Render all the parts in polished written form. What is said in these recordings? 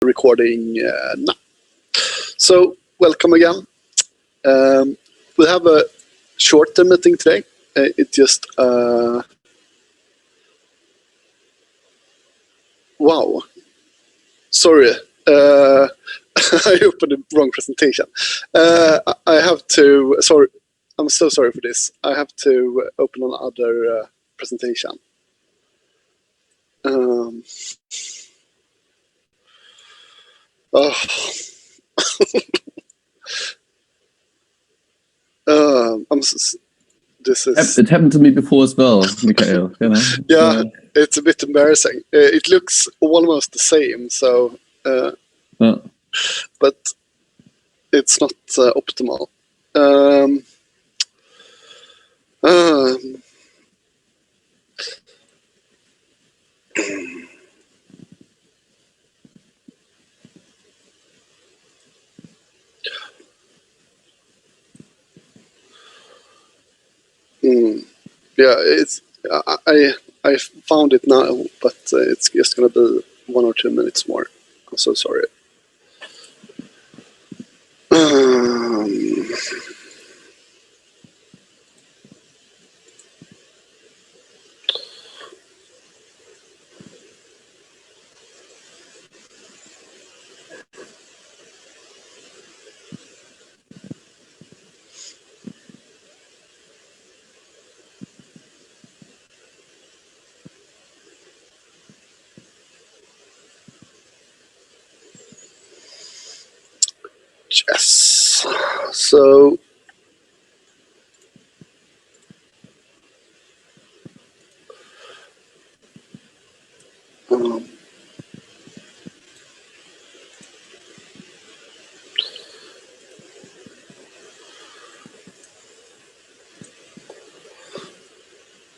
Recording now. So welcome again. We have a shorter meeting today. It just wow. Sorry, I opened the wrong presentation. I have to. Sorry, I'm so sorry for this. I have to open another presentation. Oh. This is. It happened to me before as well, Mikhail. You know? Yeah, it's a bit embarrassing. It looks almost the same, so but it's not optimal. Yeah, it's I found it now, but it's just gonna be 1 or 2 minutes more. I'm so sorry. Yes. So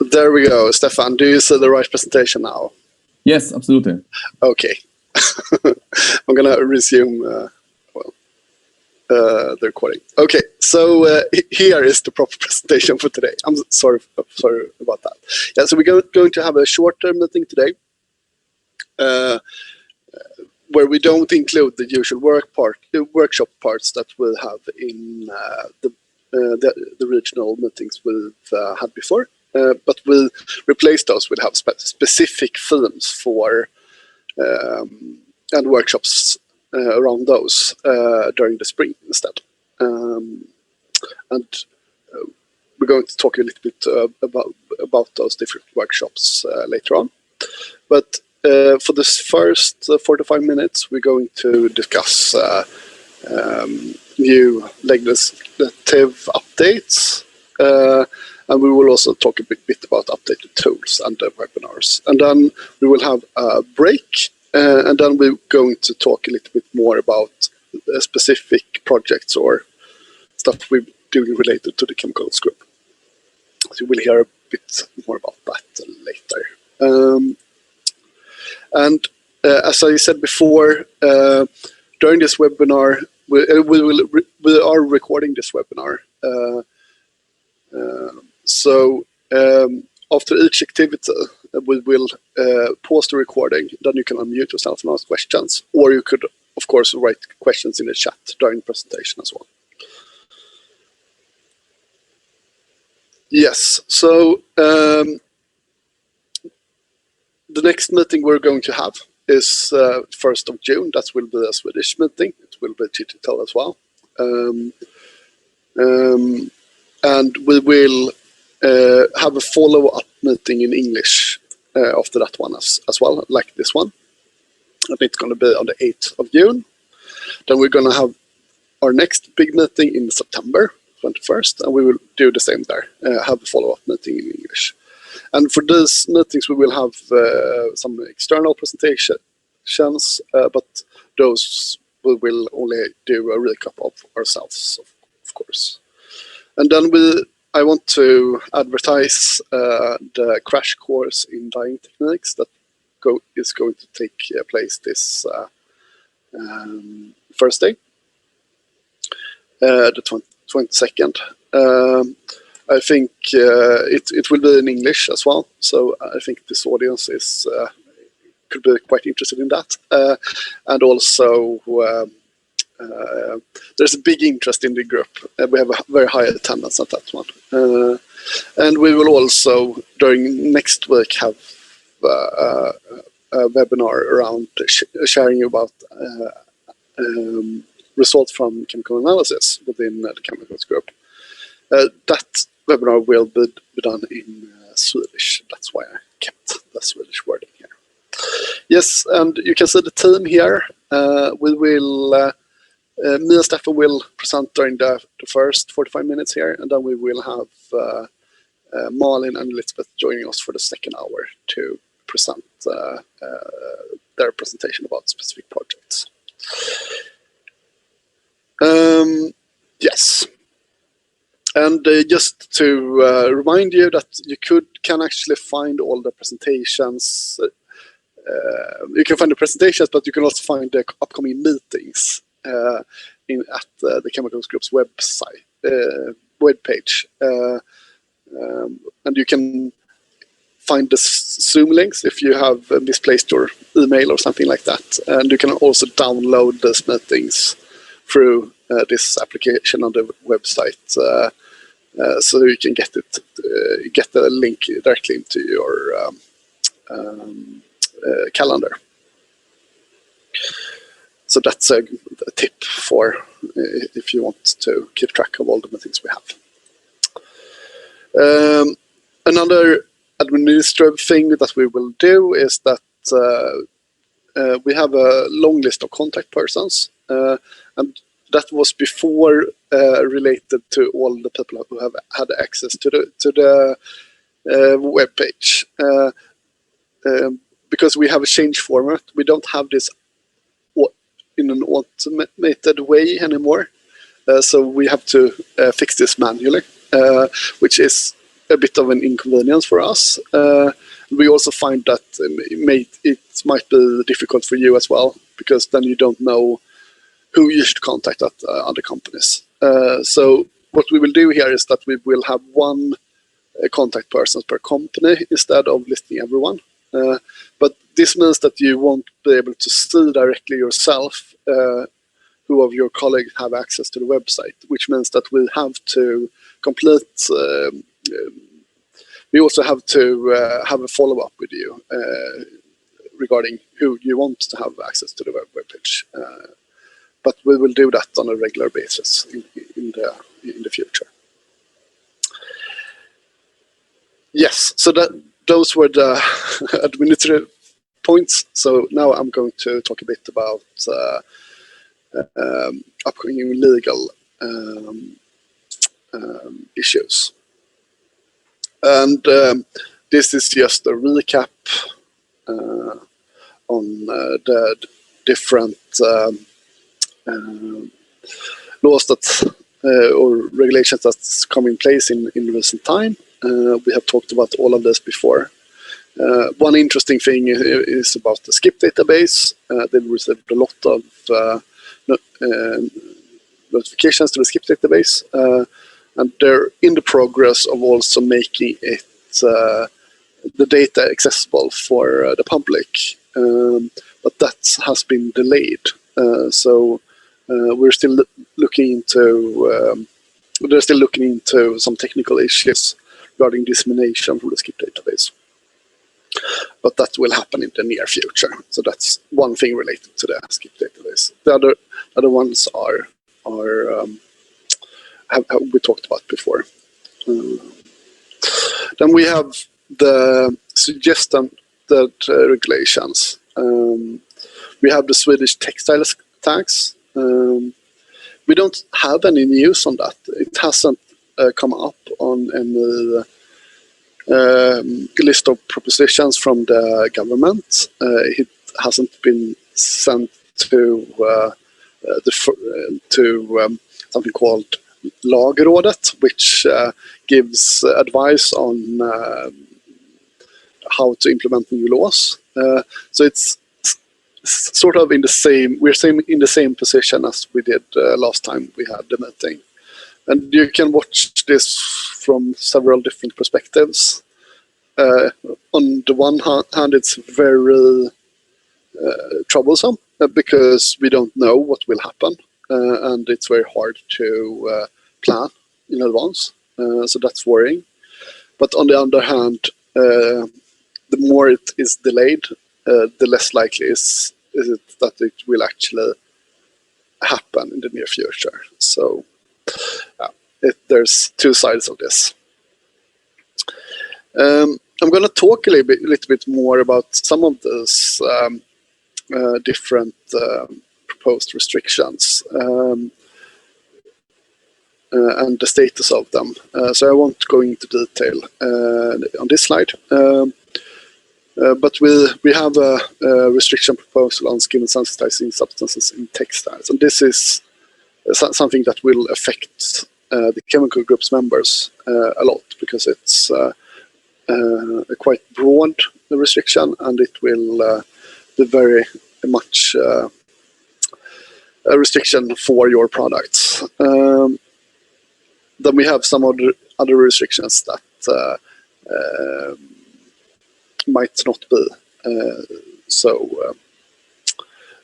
there we go, Stefan. Do you see the right presentation now? Yes, absolutely. Okay. I'm gonna resume. The recording. Okay, so here is the proper presentation for today. I'm sorry about that. Yeah, so we're going to have a shorter meeting today, where we don't include the usual workshop parts that we'll have in the regional meetings we've had before, but we'll replace those. We'll have specific themes for and workshops around those during the spring instead. And we're going to talk a little bit about those different workshops later on. But for this first 45 minutes, we're going to discuss new legislative updates, and we will also talk a bit about updated tools and webinars. And then we will have a break. And then we're going to talk a little bit more about specific projects or stuff we're doing related to the chemicals group. So you will hear a bit more about that later. And as I said before, during this webinar, we are recording this webinar. So after each activity, we will pause the recording, then you can unmute yourself and ask questions, or you could, of course, write questions in the chat during the presentation as well. Yes, so the next meeting we're going to have is 1st of June. That will be a Swedish meeting. It will be digital as well. And we will have a follow-up meeting in English after that one as well, like this one. And it's going to be on the 8th of June. Then we're going to have our next big meeting in September 21st, and we will do the same there, have a follow-up meeting in English. And for these meetings, we will have some external presentations, but those we will only do a recap of ourselves, of course. And then I want to advertise the crash course in dyeing techniques that is going to take place this Thursday, the 22nd. I think it will be in English as well, so I think this audience is could be quite interested in that. And also, there's a big interest in the group. We have a very high attendance at that one. And we will also, during next week, have a webinar around sharing about results from chemical analysis within the chemicals group. That webinar will be done in Swedish. That's why I kept the Swedish wording here. Yes, and you can see the team here. We will, me and Stefan will present during the first 45 minutes here, and then we will have Malin and Elizabeth joining us for the second hour to present their presentation about specific projects. Yes. And just to remind you that you can actually find all the presentations. You can find the presentations, but you can also find the upcoming meetings at the Chemicals Group's website, webpage. And you can find the Zoom links if you have misplaced your email or something like that. And you can also download those meetings through this application on the website. So you can get the link directly into your calendar. So that's a tip for if you want to keep track of all the meetings we have. Another administrative thing that we will do is that we have a long list of contact persons, and that was before related to all the people who have had access to the web page. Because we have a change format, we don't have this in an automated way anymore. So we have to fix this manually, which is a bit of an inconvenience for us. We also find that it might be difficult for you as well, because then you don't know who you should contact at other companies. So what we will do here is that we will have one contact person per company instead of listing everyone. But this means that you won't be able to see directly yourself who of your colleagues have access to the website, which means that we have to complete. We also have to have a follow-up with you regarding who you want to have access to the web page. But we will do that on a regular basis in the future. Yes, so those were the administrative points. So now I'm going to talk a bit about upcoming legal issues. And this is just a recap on the different laws that or regulations that's come in place in recent time. We have talked about all of this before. One interesting thing is about the skip database. They received a lot of notifications to the skip database, and they're in the progress of also making it the data accessible for the public. But that has been delayed. So we're still looking into. They're still looking into some technical issues regarding dissemination from the skip database. But that will happen in the near future. So that's one thing related to the skip database. The other ones are have we talked about before. Then we have the suggested regulations. We have the Swedish textiles tax. We don't have any news on that. It hasn't come up on any list of propositions from the government. It hasn't been sent to something called Lagrådet, which gives advice on how to implement new laws. So it's sort of in the same. We're in the same position as we did last time we had the meeting, and you can watch this from several different perspectives. On the one hand, it's very troublesome because we don't know what will happen, and it's very hard to plan in advance. So that's worrying. But on the other hand, the more it is delayed, the less likely is it that it will actually happen in the near future. So there's two sides of this. I'm going to talk a little bit more about some of those different proposed restrictions and the status of them. So I won't go into detail on this slide. But we have a restriction proposal on skin sensitizing substances in textiles, and this is something that will affect the chemical group's members a lot, because it's a quite broad restriction, and it will be very much a restriction for your products. Then we have some other restrictions that might not be so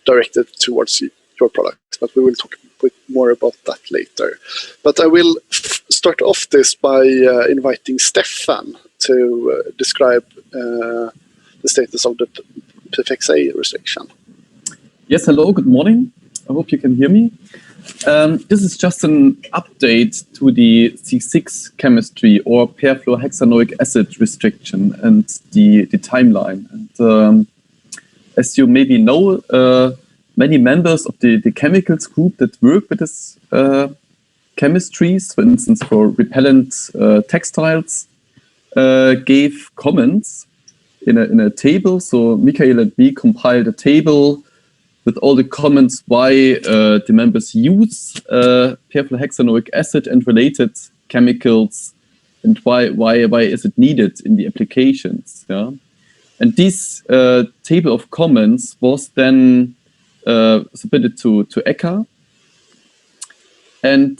directed towards your products, but we will talk a bit more about that later. But I will start off this by inviting Stefan to describe the status of the PFXA restriction. Yes, hello, good morning. I hope you can hear me. This is just an update to the C6 chemistry or perfluorohexanoic acid restriction and the timeline. And as you maybe know, many members of the chemicals group that work with this chemistries, for instance, for repellent textiles, gave comments in a table. So Michael and me compiled a table with all the comments why the members use perfluorohexanoic acid and related chemicals, and why is it needed in the applications. Yeah? And this table of comments was then submitted to ECHA. And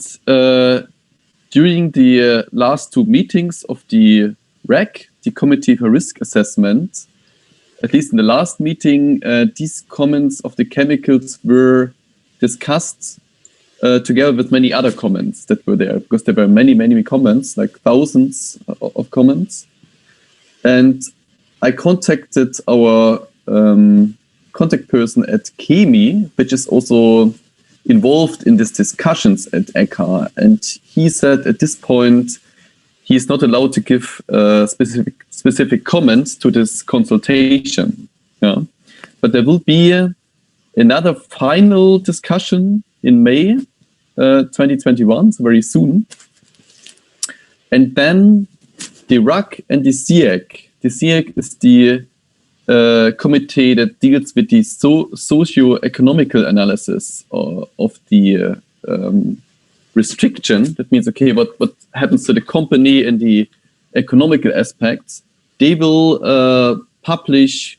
during the last two meetings of the RAC, the Committee for Risk Assessment, at least in the last meeting, these comments of the chemicals were discussed together with many other comments that were there, because there were many, many comments, like thousands of comments. And I contacted our contact person at Chemi, which is also involved in these discussions at ECHA. And he said at this point, he is not allowed to give specific comments to this consultation. Yeah? But there will be another final discussion in May 2021, so very soon. And then the RAC and the CIEC. The CIEC is the committee that deals with the socio-economical analysis of the restriction. That means, okay, what happens to the company and the economical aspects. They will publish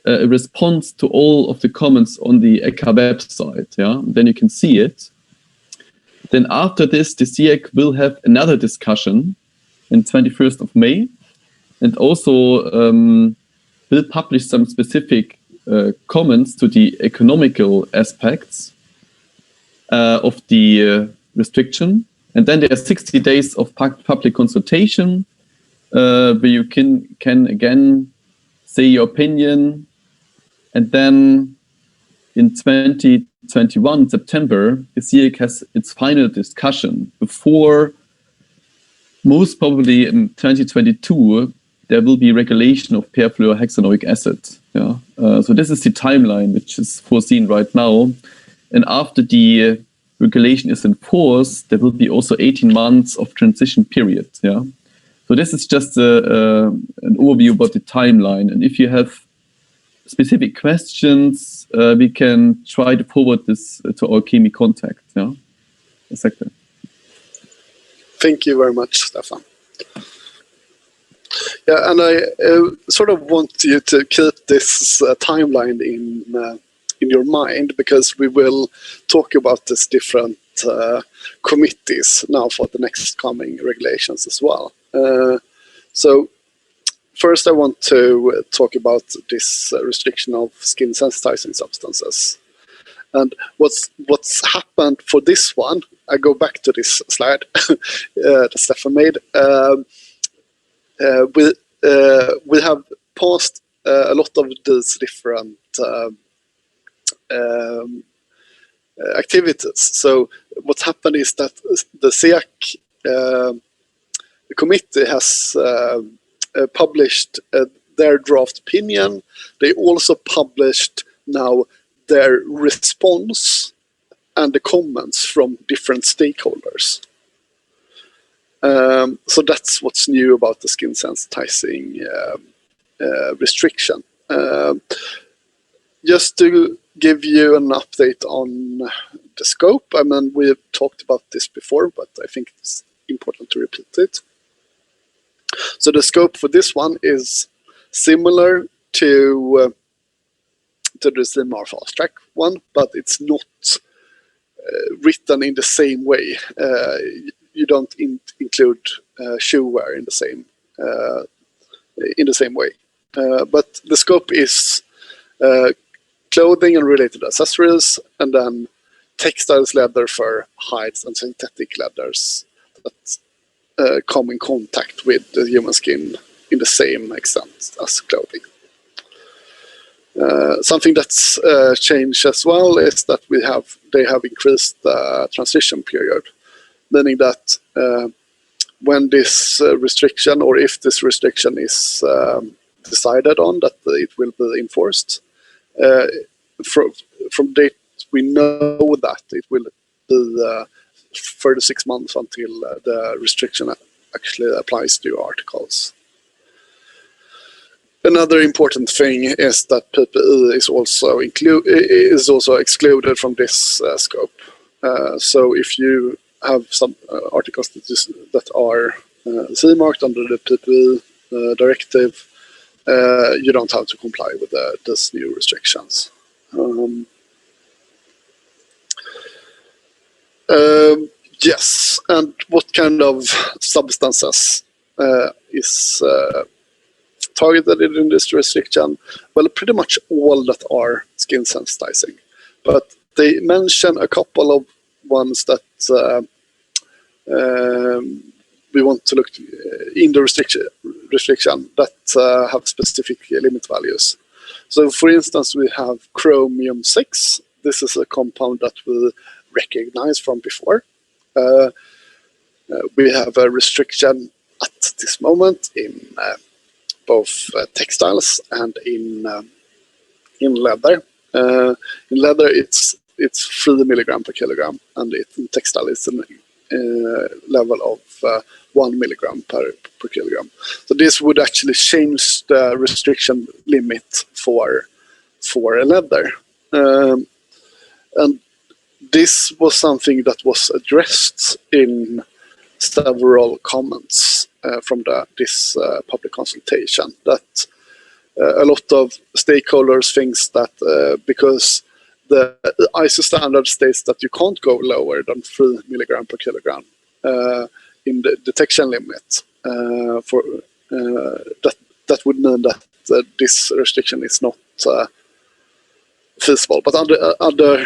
a response to all of the comments on the ECHA website. Yeah, then you can see it. Then after this, the CIEC will have another discussion on 21st of May, and also will publish some specific comments to the economical aspects of the restriction. And then there are 60 days of public consultation where you can again say your opinion. And then in 2021, September, the CIEC has its final discussion before, most probably in 2022, there will be regulation of perfluorohexanoic acid. Yeah? So this is the timeline which is foreseen right now. And after the regulation is in force, there will be also 18 months of transition period. Yeah. So this is just an overview about the timeline. And if you have specific questions, we can try to forward this to our Chemi contact. Yeah. Exactly. Thank you very much, Stefan. Yeah, and I sort of want you to keep this timeline in your mind, because we will talk about these different committees now for the next coming regulations as well. So first I want to talk about this restriction of skin sensitizing substances. And what's happened for this one, I go back to this slide that Stefan made. We have passed a lot of these different activities. So what happened is that the SEAC committee has published their draft opinion. They also published now their response and the comments from different stakeholders. So that's what's new about the skin sensitizing restriction. Just to give you an update on the scope, I mean, we've talked about this before, but I think it's important to repeat it. So the scope for this one is similar to the CMR fast track one, but it's not written in the same way. You don't include shoe wear in the same way. But the scope is clothing and related accessories, and then textiles, leather, fur, hides, and synthetic leathers that come in contact with the human skin in the same extent as clothing. Something that's changed as well is that they have increased the transition period, meaning that when this restriction, or if this restriction is decided on, that it will be enforced, from date we know that it will be 36 months until the restriction actually applies to articles. Another important thing is that PPE is also excluded from this scope. So if you have some articles that are CE-marked under the PPE directive, you don't have to comply with these new restrictions. Yes, and what kind of substances is targeted in this restriction? Well, pretty much all that are skin sensitizing, but they mention a couple of ones that we want to look in the restriction that have specific limit values. So, for instance, we have chromium-6. This is a compound that we recognize from before. We have a restriction at this moment in both textiles and in leather. In leather, it's 3 milligram per kilogram, and in textile, it's a level of 1 milligram per kilogram. So this would actually change the restriction limit for leather. And this was something that was addressed in several comments from this public consultation, that a lot of stakeholders thinks that because the ISO standard states that you can't go lower than 3 milligram per kilogram in the detection limit, that would mean that this restriction is not feasible. But other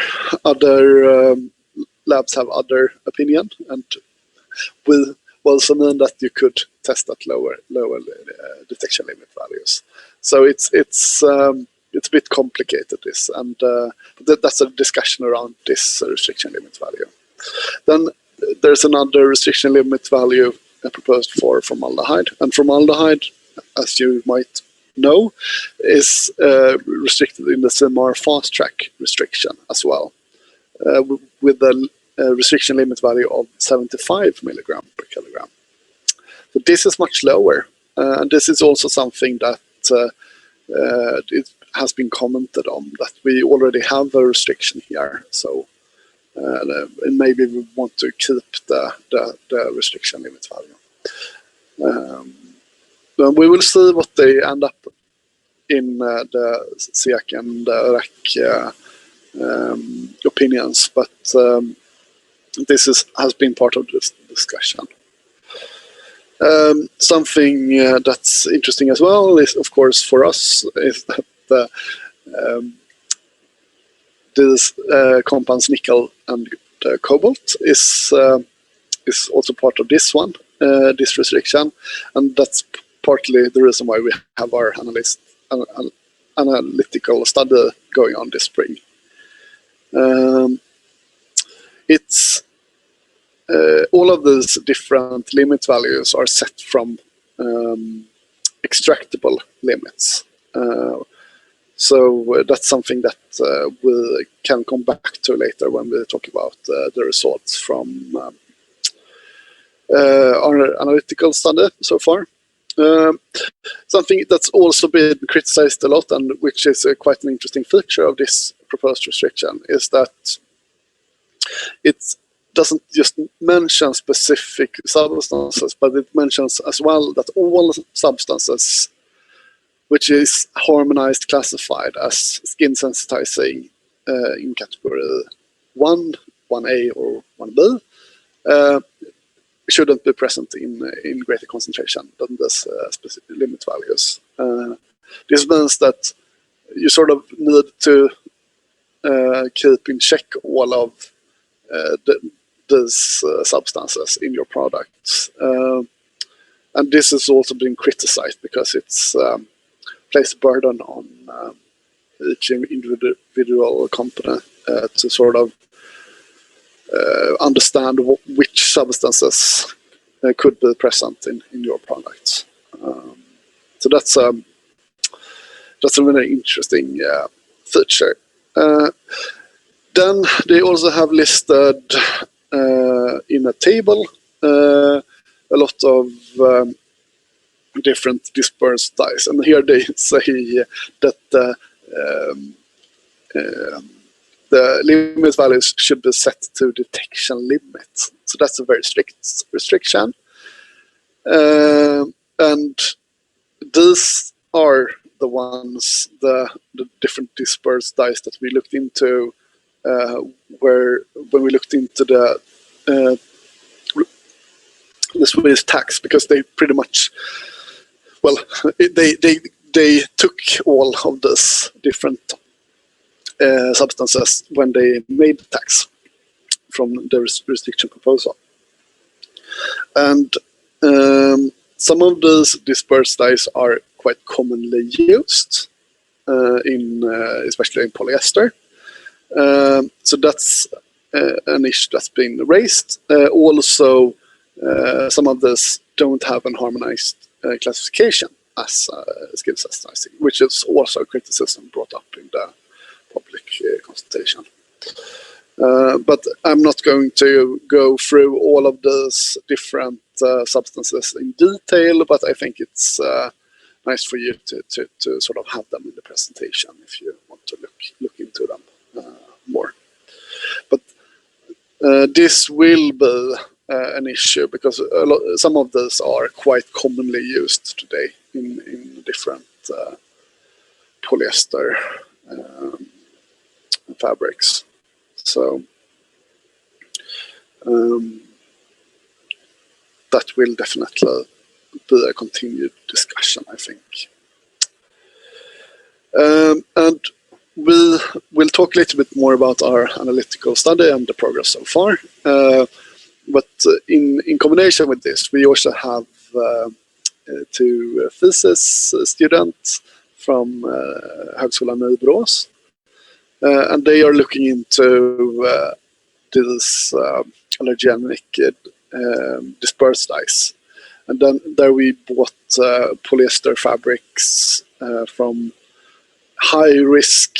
labs have other opinion, and will also mean that you could test at lower detection limit values. So it's a bit complicated, this, and that's a discussion around this restriction limit value. Then there's another restriction limit value proposed for formaldehyde, and formaldehyde, as you might know, is restricted in the CMR fast track restriction as well, with a restriction limit value of 75 milligram per kilogram. So this is much lower, and this is also something that it has been commented on, that we already have a restriction here. So and maybe we want to keep the restriction limit value. Then we will see what they end up in the SEAC and RAC opinions, but this has been part of this discussion. Something that's interesting as well is, of course, for us, is that these compounds, nickel and cobalt, is also part of this one, this restriction, and that's partly the reason why we have our analytical study going on this spring. It's all of these different limit values are set from extractable limits. So that's something that we can come back to later when we talk about the results from our analytical study so far. Something that's also been criticized a lot, and which is quite an interesting feature of this proposed restriction, is that it doesn't just mention specific substances, but it mentions as well that all substances which is harmonized classified as skin sensitizing in category 1, 1A or 1B, shouldn't be present in greater concentration than this specific limit values. This means that you sort of need to keep in check all of these substances in your products. And this has also been criticized because it's place a burden on each individual company to sort of understand which substances could be present in your products. So that's a really interesting feature. Then they also have listed in a table a lot of different dispersed dyes, and here they say that the limit values should be set to detection limit. So that's a very strict restriction. And these are the ones, the different dispersed dyes that we looked into, when we looked into the Swedish tax, because they pretty much, well, they took all of these different substances when they made the tax from the restriction proposal. And some of those dispersed dyes are quite commonly used, especially in polyester. So that's an issue that's been raised. Also, some of these don't have an harmonized classification as skin sensitizing, which is also a criticism brought up in the public consultation. But I'm not going to go through all of those different substances in detail, but I think it's nice for you to sort of have them in the presentation if you want to look into them more. But this will be an issue because some of those are quite commonly used today in different polyester fabrics. So that will definitely be a continued discussion, I think. And we will talk a little bit more about our analytical study and the progress so far. But in combination with this, we also have two thesis students from Högskolan i Borås. And they are looking into this allergenic dispersed dyes. And then there we bought polyester fabrics from high-risk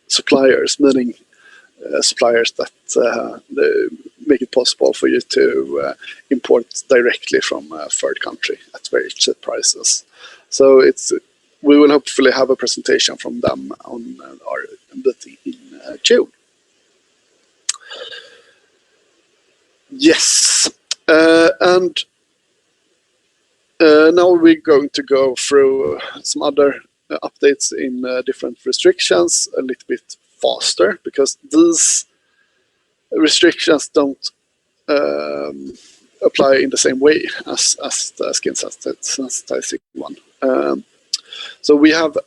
suppliers, meaning suppliers that make it possible for you to import directly from a third country at very cheap prices. So we will hopefully have a presentation from them on our meeting in June. Yes, and now we're going to go through some other updates in different restrictions a little bit faster, because these restrictions don't apply in the same way as the skin sensitizing one. So we have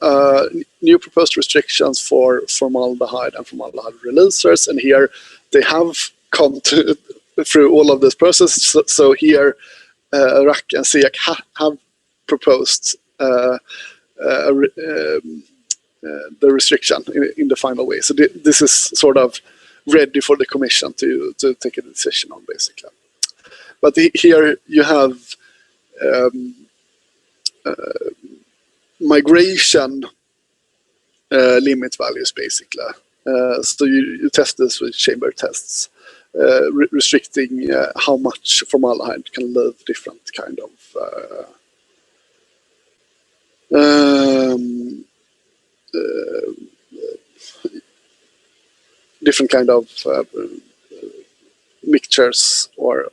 new proposed restrictions for formaldehyde and formaldehyde releasers, and here they have come through all of this process. So here RAC and SEAC have proposed the restriction in the final way. So this is sort of ready for the Commission to take a decision on, basically. But here you have migration limit values, basically. So you test this with chamber tests, restricting how much formaldehyde can leave different kind of mixtures or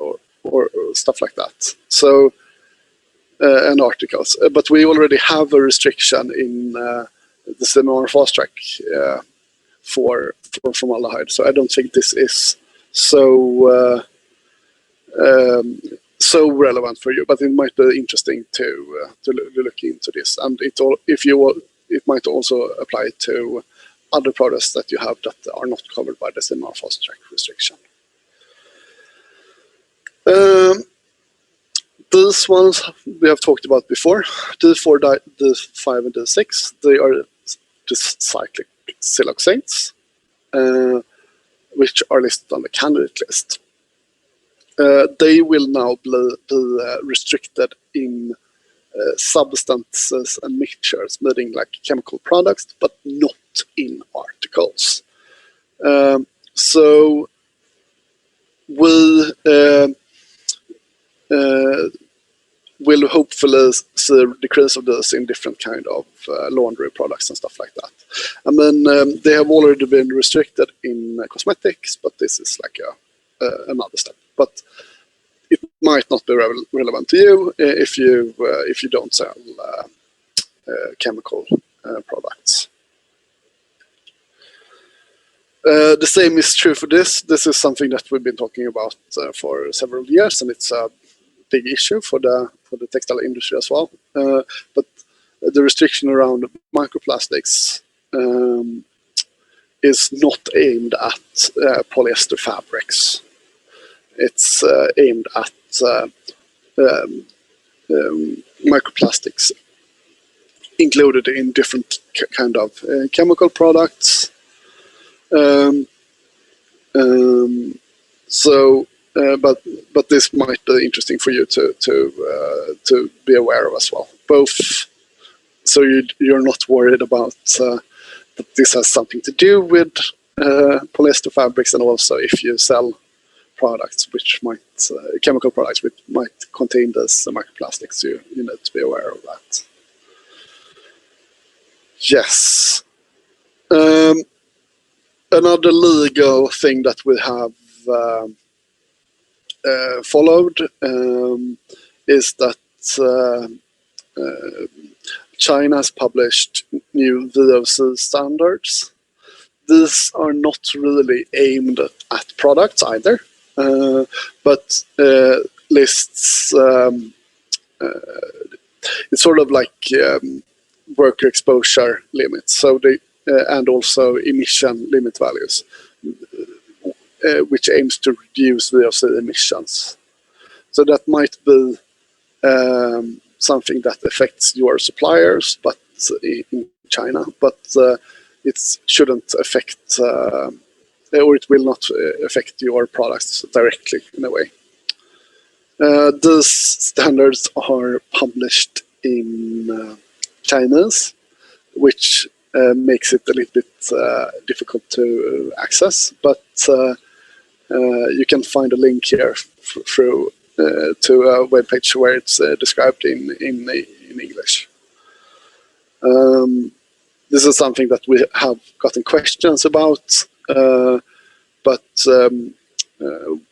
stuff like that. So and articles, but we already have a restriction in the seminar fast track for formaldehyde. So I don't think this is so relevant for you, but it might be interesting to look into this, and it might also apply to other products that you have that are not covered by the seminar fast track restriction. These ones we have talked about before. D4, D5, and D6, they are just cyclic siloxanes, which are listed on the candidate list. They will now be restricted in substances and mixtures, meaning like chemical products, but not in articles. So we will hopefully see a decrease of this in different kind of laundry products and stuff like that. And then they have already been restricted in cosmetics, but this is like another step. But it might not be relevant to you if you don't sell chemical products. The same is true for this. This is something that we've been talking about for several years, and it's a big issue for the textile industry as well. But the restriction around microplastics is not aimed at polyester fabrics. It's aimed at microplastics included in different kind of chemical products. But this might be interesting for you to be aware of as well. Both, so you're not worried about that this has something to do with polyester fabrics, and also if you sell products which might chemical products which might contain this microplastics, you need to be aware of that. Yes. Another legal thing that we have followed is that China has published new VOC standards. These are not really aimed at products either, but lists, it's sort of like worker exposure limits, so they and also emission limit values, which aims to reduce VOC emissions. So that might be something that affects your suppliers, but in China, but it shouldn't affect, or it will not affect your products directly in a way. These standards are published in Chinese, which makes it a little bit difficult to access, but you can find a link here through to a webpage where it's described in English. This is something that we have gotten questions about, but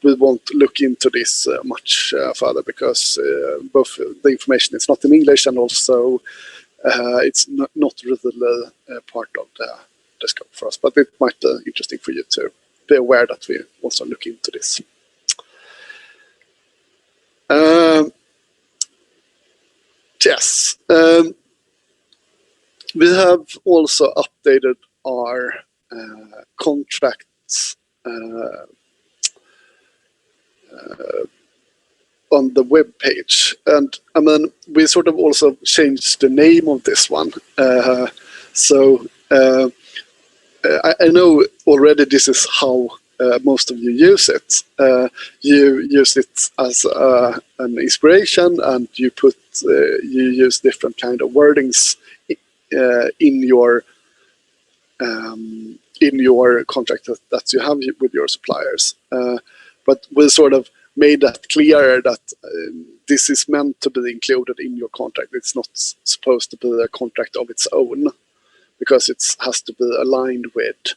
we won't look into this much further, because both the information is not in English, and also it's not really part of the scope for us. But it might be interesting for you to be aware that we also look into this. Yes. We have also updated our contracts on the web page, and I mean we sort of also changed the name of this one. I know already this is how most of you use it. You use it as an inspiration, and you use different kind of wordings in your contract that you have with your suppliers. But we sort of made that clear that this is meant to be included in your contract. It's not supposed to be a contract of its own, because it has to be aligned with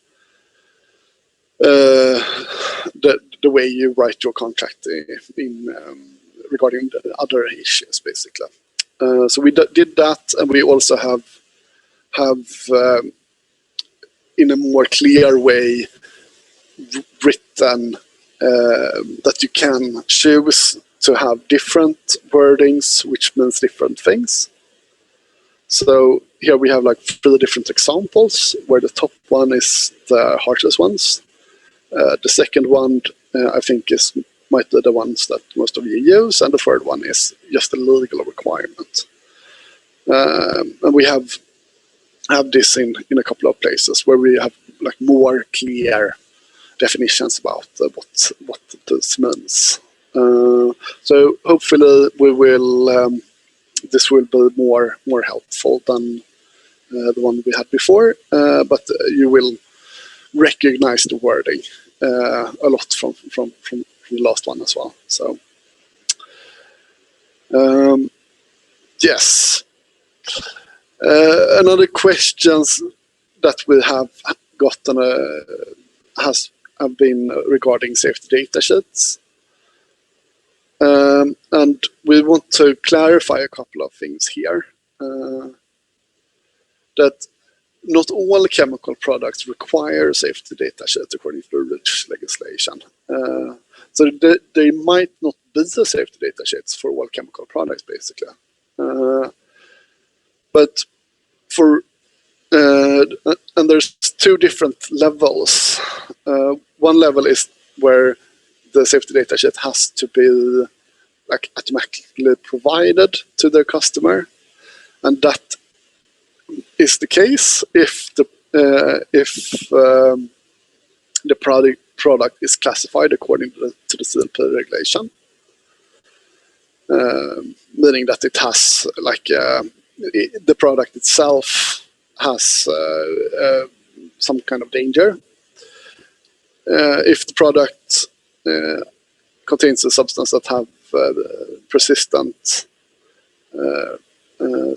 the way you write your contract regarding the other issues, basically. So we did that, and we also have in a more clear way written that you can choose to have different wordings, which means different things. So here we have like 3 different examples, where the top one is the harshest ones. The second one, I think, might be the ones that most of you use, and the third one is just a legal requirement. And we have this in a couple of places where we have like more clear definitions about what this means. So hopefully this will be more helpful than the one we had before, but you will recognize the wording a lot from the last one as well. So yes. Another questions that we have gotten have been regarding safety data sheets. And we want to clarify a couple of things here. That not all chemical products require safety data sheets according to the REACH legislation. So they might not be the safety data sheets for all chemical products, basically. But and there's 2 different levels. One level is where the safety data sheet has to be like automatically provided to their customer, and that is the case if the product is classified according to the CLP regulation, meaning that it has like the product itself has some kind of danger. If the product contains a substance that have persistent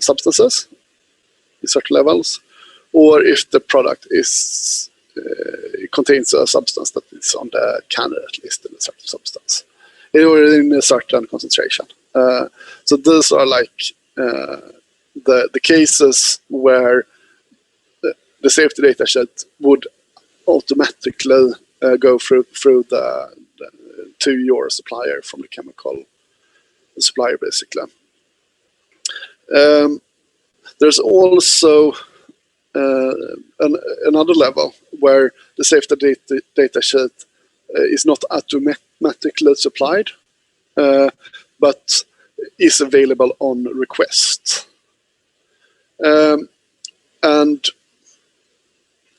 substances in certain levels, or if the product contains a substance that is on the candidate list in a certain substance, or in a certain concentration. So those are like the cases where the safety data sheet would automatically go through to your supplier from the chemical supplier, basically. There's also another level where the safety data sheet is not automatically supplied, but is available on request. And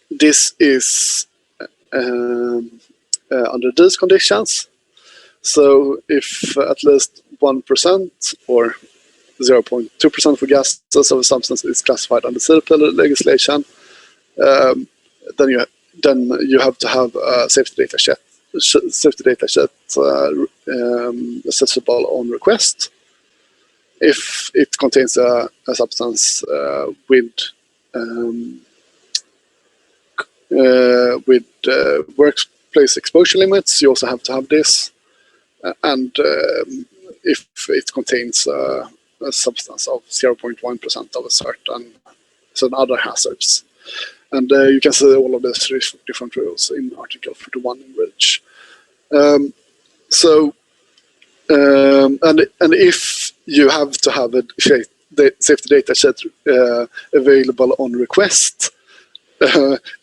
this is under these conditions. So if at least 1% or 0.2% for gases of a substance is classified under CLP legislation, then you have to have a safety data sheet accessible on request. If it contains a substance with workplace exposure limits, you also have to have this. And if it contains a substance of 0.1% of a certain other hazards. And you can see all of these different rules in Article 41 in REACH. And if you have to have a the safety data sheet available on request,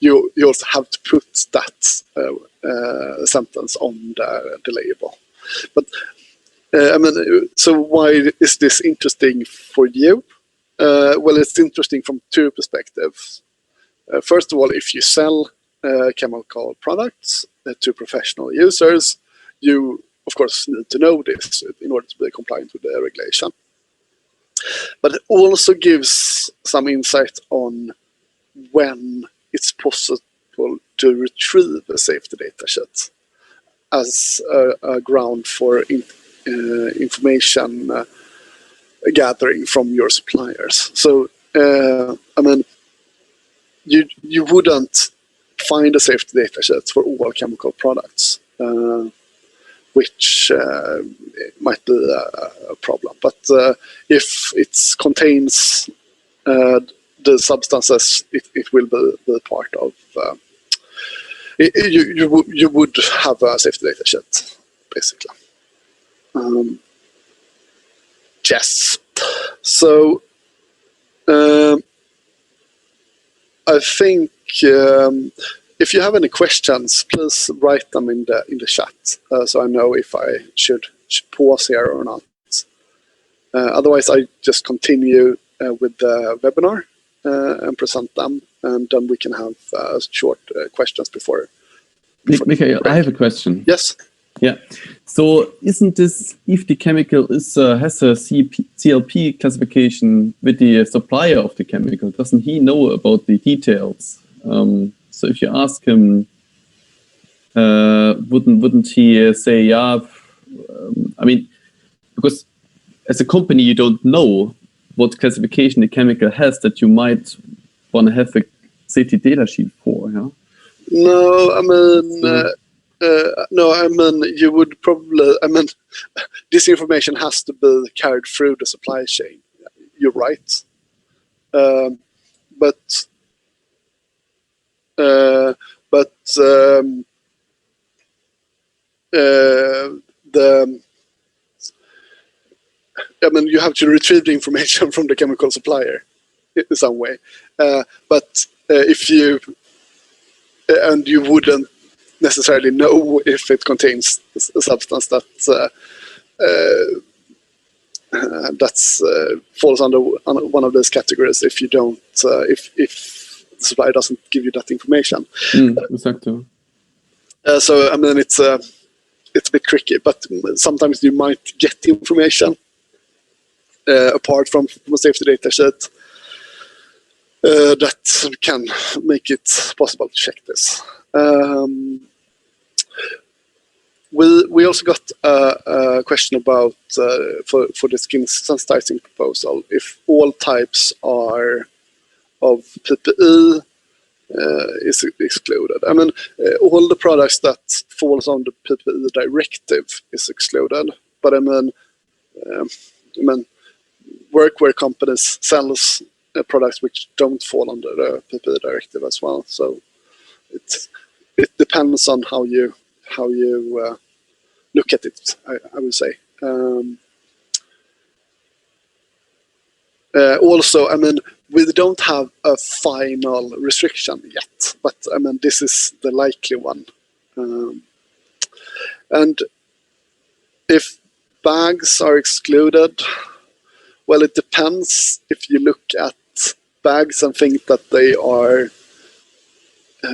you also have to put that sentence on the label. But I mean, so why is this interesting for you? Well, it's interesting from two perspectives. First of all, if you sell chemical products to professional users, you of course need to know this in order to be compliant with the regulation. But it also gives some insight on when it's possible to retrieve a safety data sheet as a ground for information gathering from your suppliers. So, I mean, you wouldn't find a safety data sheet for all chemical products, which might be a problem. But if it contains the substances, it will be part of. You would have a safety data sheet, basically. Yes. So I think if you have any questions, please write them in the chat, so I know if I should pause here or not. Otherwise, I just continue with the webinar and present them, and then we can have short questions before. Michael, I have a question. Yes. Yeah. So, isn't this, if the chemical has a CLP classification with the supplier of the chemical, doesn't he know about the details? So, if you ask him, wouldn't he say, yeah? I mean, because as a company, you don't know what classification the chemical has that you might want to have a safety data sheet for. Yeah? No, I mean. No, I mean, you would probably, I mean, this information has to be carried through the supply chain. You're right. But I mean, you have to retrieve the information from the chemical supplier in some way. But if you, and you wouldn't necessarily know if it contains a substance that falls under one of those categories if you don't if the supplier doesn't give you that information. Exactly. So I mean it's a bit tricky, but sometimes you might get information apart from a safety data sheet that can make it possible to check this. We also got a question about for the skin sensitizing proposal, if all types are of PPE is excluded. I mean, all the products that falls on the PPE directive is excluded, but I mean, workwear companies sells products which don't fall under the PPE directive as well. So it depends on how you look at it, I would say. Also, I mean, we don't have a final restriction yet, but I mean, this is the likely one. And if bags are excluded, well, it depends. If you look at bags and think that they are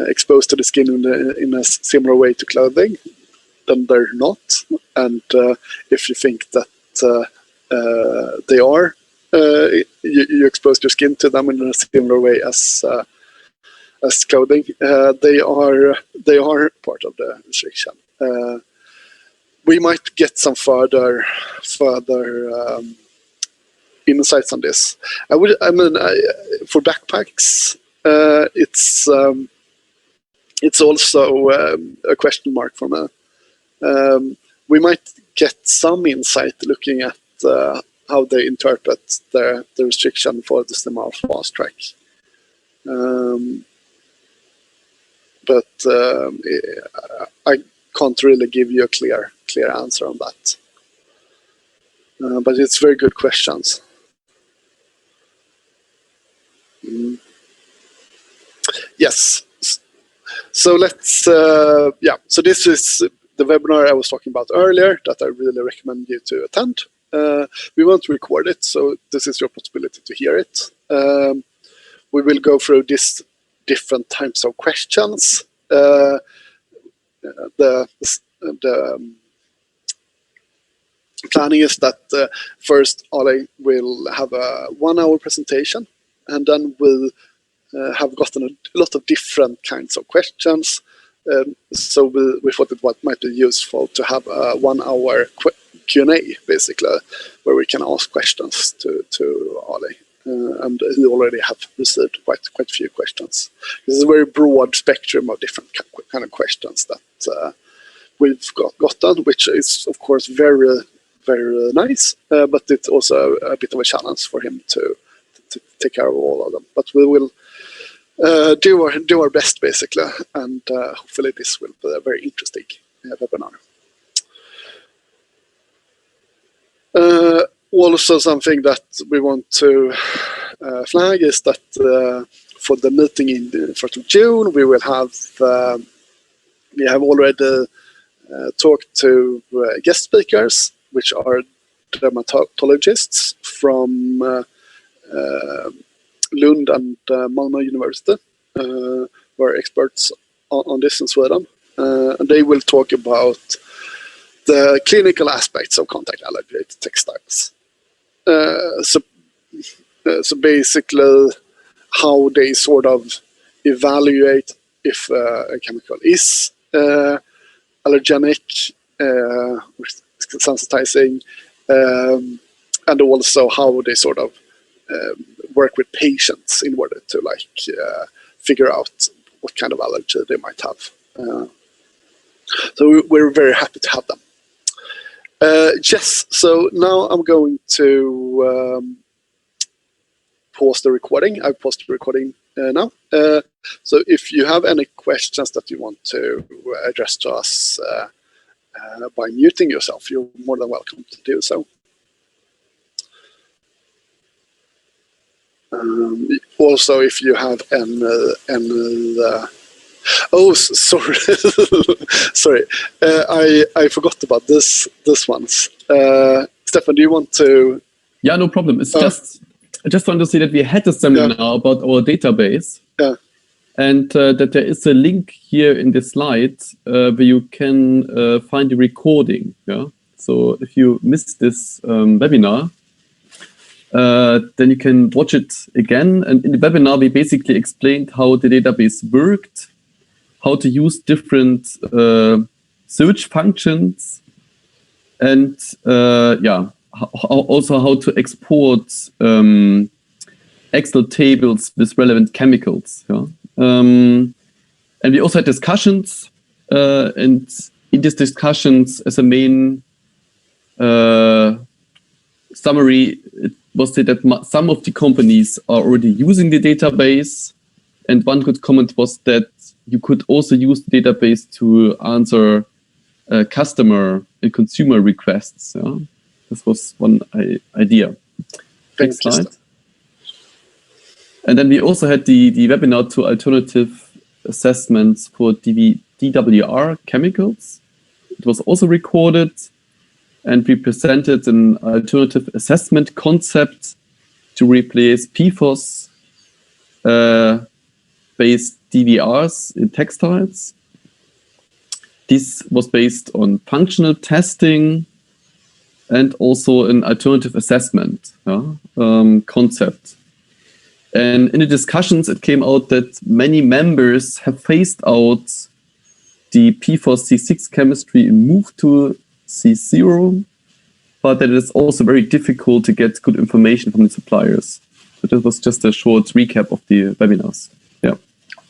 exposed to the skin in a similar way to clothing, then they're not. And if you think that they are, you expose your skin to them in a similar way as clothing, they are part of the restriction. We might get some further insights on this. I mean, for backpacks, it's also a question mark for me. We might get some insight looking at how they interpret the restriction for the STEMAR fast track. But I can't really give you a clear answer on that. But it's very good questions. Yes. So let's, so this is the webinar I was talking about earlier that I really recommend you to attend. We won't record it, so this is your possibility to hear it. We will go through these different types of questions. The planning is that first Ale will have a 1 hour presentation, and then we'll have gotten a lot of different kinds of questions. So we thought it might be useful to have a 1 hour Q&A, basically, where we can ask questions to Ale. And he already have received quite a few questions. This is a very broad spectrum of different kind of questions that we've gotten, which is, of course, very, very nice, but it's also a bit of a challenge for him to take care of all of them. But we will do our best, basically, and hopefully this will be a very interesting webinar. Also, something that we want to flag is that for the meeting in the 1st of June, we will have we have already talked to guest speakers, which are dermatologists from Lund and Malmö University, who are experts on this in Sweden. And they will talk about the clinical aspects of contact allergy to textiles. So basically, how they sort of evaluate if a chemical is allergenic, sensitizing, and also how they sort of work with patients in order to figure out what kind of allergy they might have. So we're very happy to have them. Yes, so now I'm going to pause the recording. I've paused the recording now. So if you have any questions that you want to address to us by muting yourself, you're more than welcome to do so. Also, if you have any oh, sorry, sorry, I forgot about this ones. Stefan, do you want to? Yeah, no problem. It's I just want to say that we had a seminar about our database, and that there is a link here in the slide where you can find the recording. Yeah, so if you missed this webinar, then you can watch it again. And in the webinar, we basically explained how the database worked, how to use different search functions, and also how to export Excel tables with relevant chemicals. Yeah? And we also had discussions, and in these discussions, as a main summary, it was said that some of the companies are already using the database, and one good comment was that you could also use the database to answer customer and consumer requests. Yeah? This was one idea. Next slide. And then we also had the webinar to alternative assessments for DWR chemicals. It was also recorded, and we presented an alternative assessment concept to replace PFOS based DVRs in textiles. This was based on functional testing and also an alternative assessment concept. And in the discussions, it came out that many members have phased out the PFOS C6 chemistry and moved to C0, but that it is also very difficult to get good information from the suppliers. So that was just a short recap of the webinars. Yeah.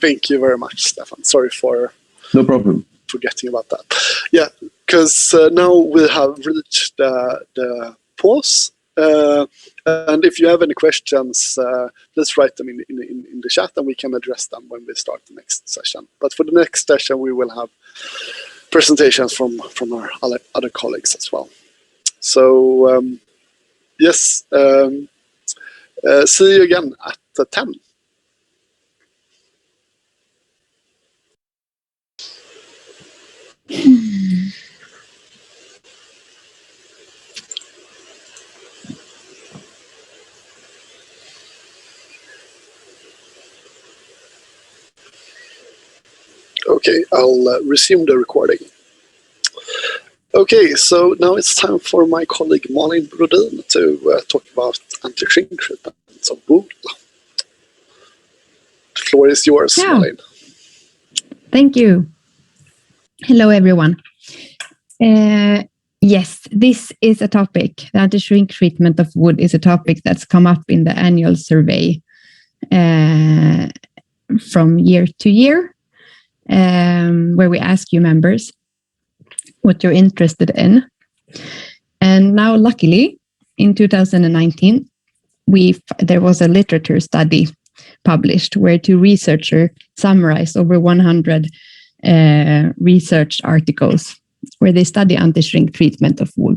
Thank you very much, Stefan. Sorry for no problem forgetting about that. Yeah, because now we have reached the pause. And if you have any questions, please write them in the chat, and we can address them when we start the next session. But for the next session, we will have presentations from our other colleagues as well. So yes, see you again at 10. Okay, I'll resume the recording. Okay, so now it's time for my colleague Malin Brodin to talk about anti-shrink treatments of wool. The floor is yours, Malin. Thank you. Hello, everyone. Yes, this is a topic. The anti-shrink treatment of wood is a topic that's come up in the annual survey from year to year, where we ask you members what you're interested in. And now, luckily, in 2019, there was a literature study published where two researchers summarized over 100 research articles where they study anti-shrink treatment of wool.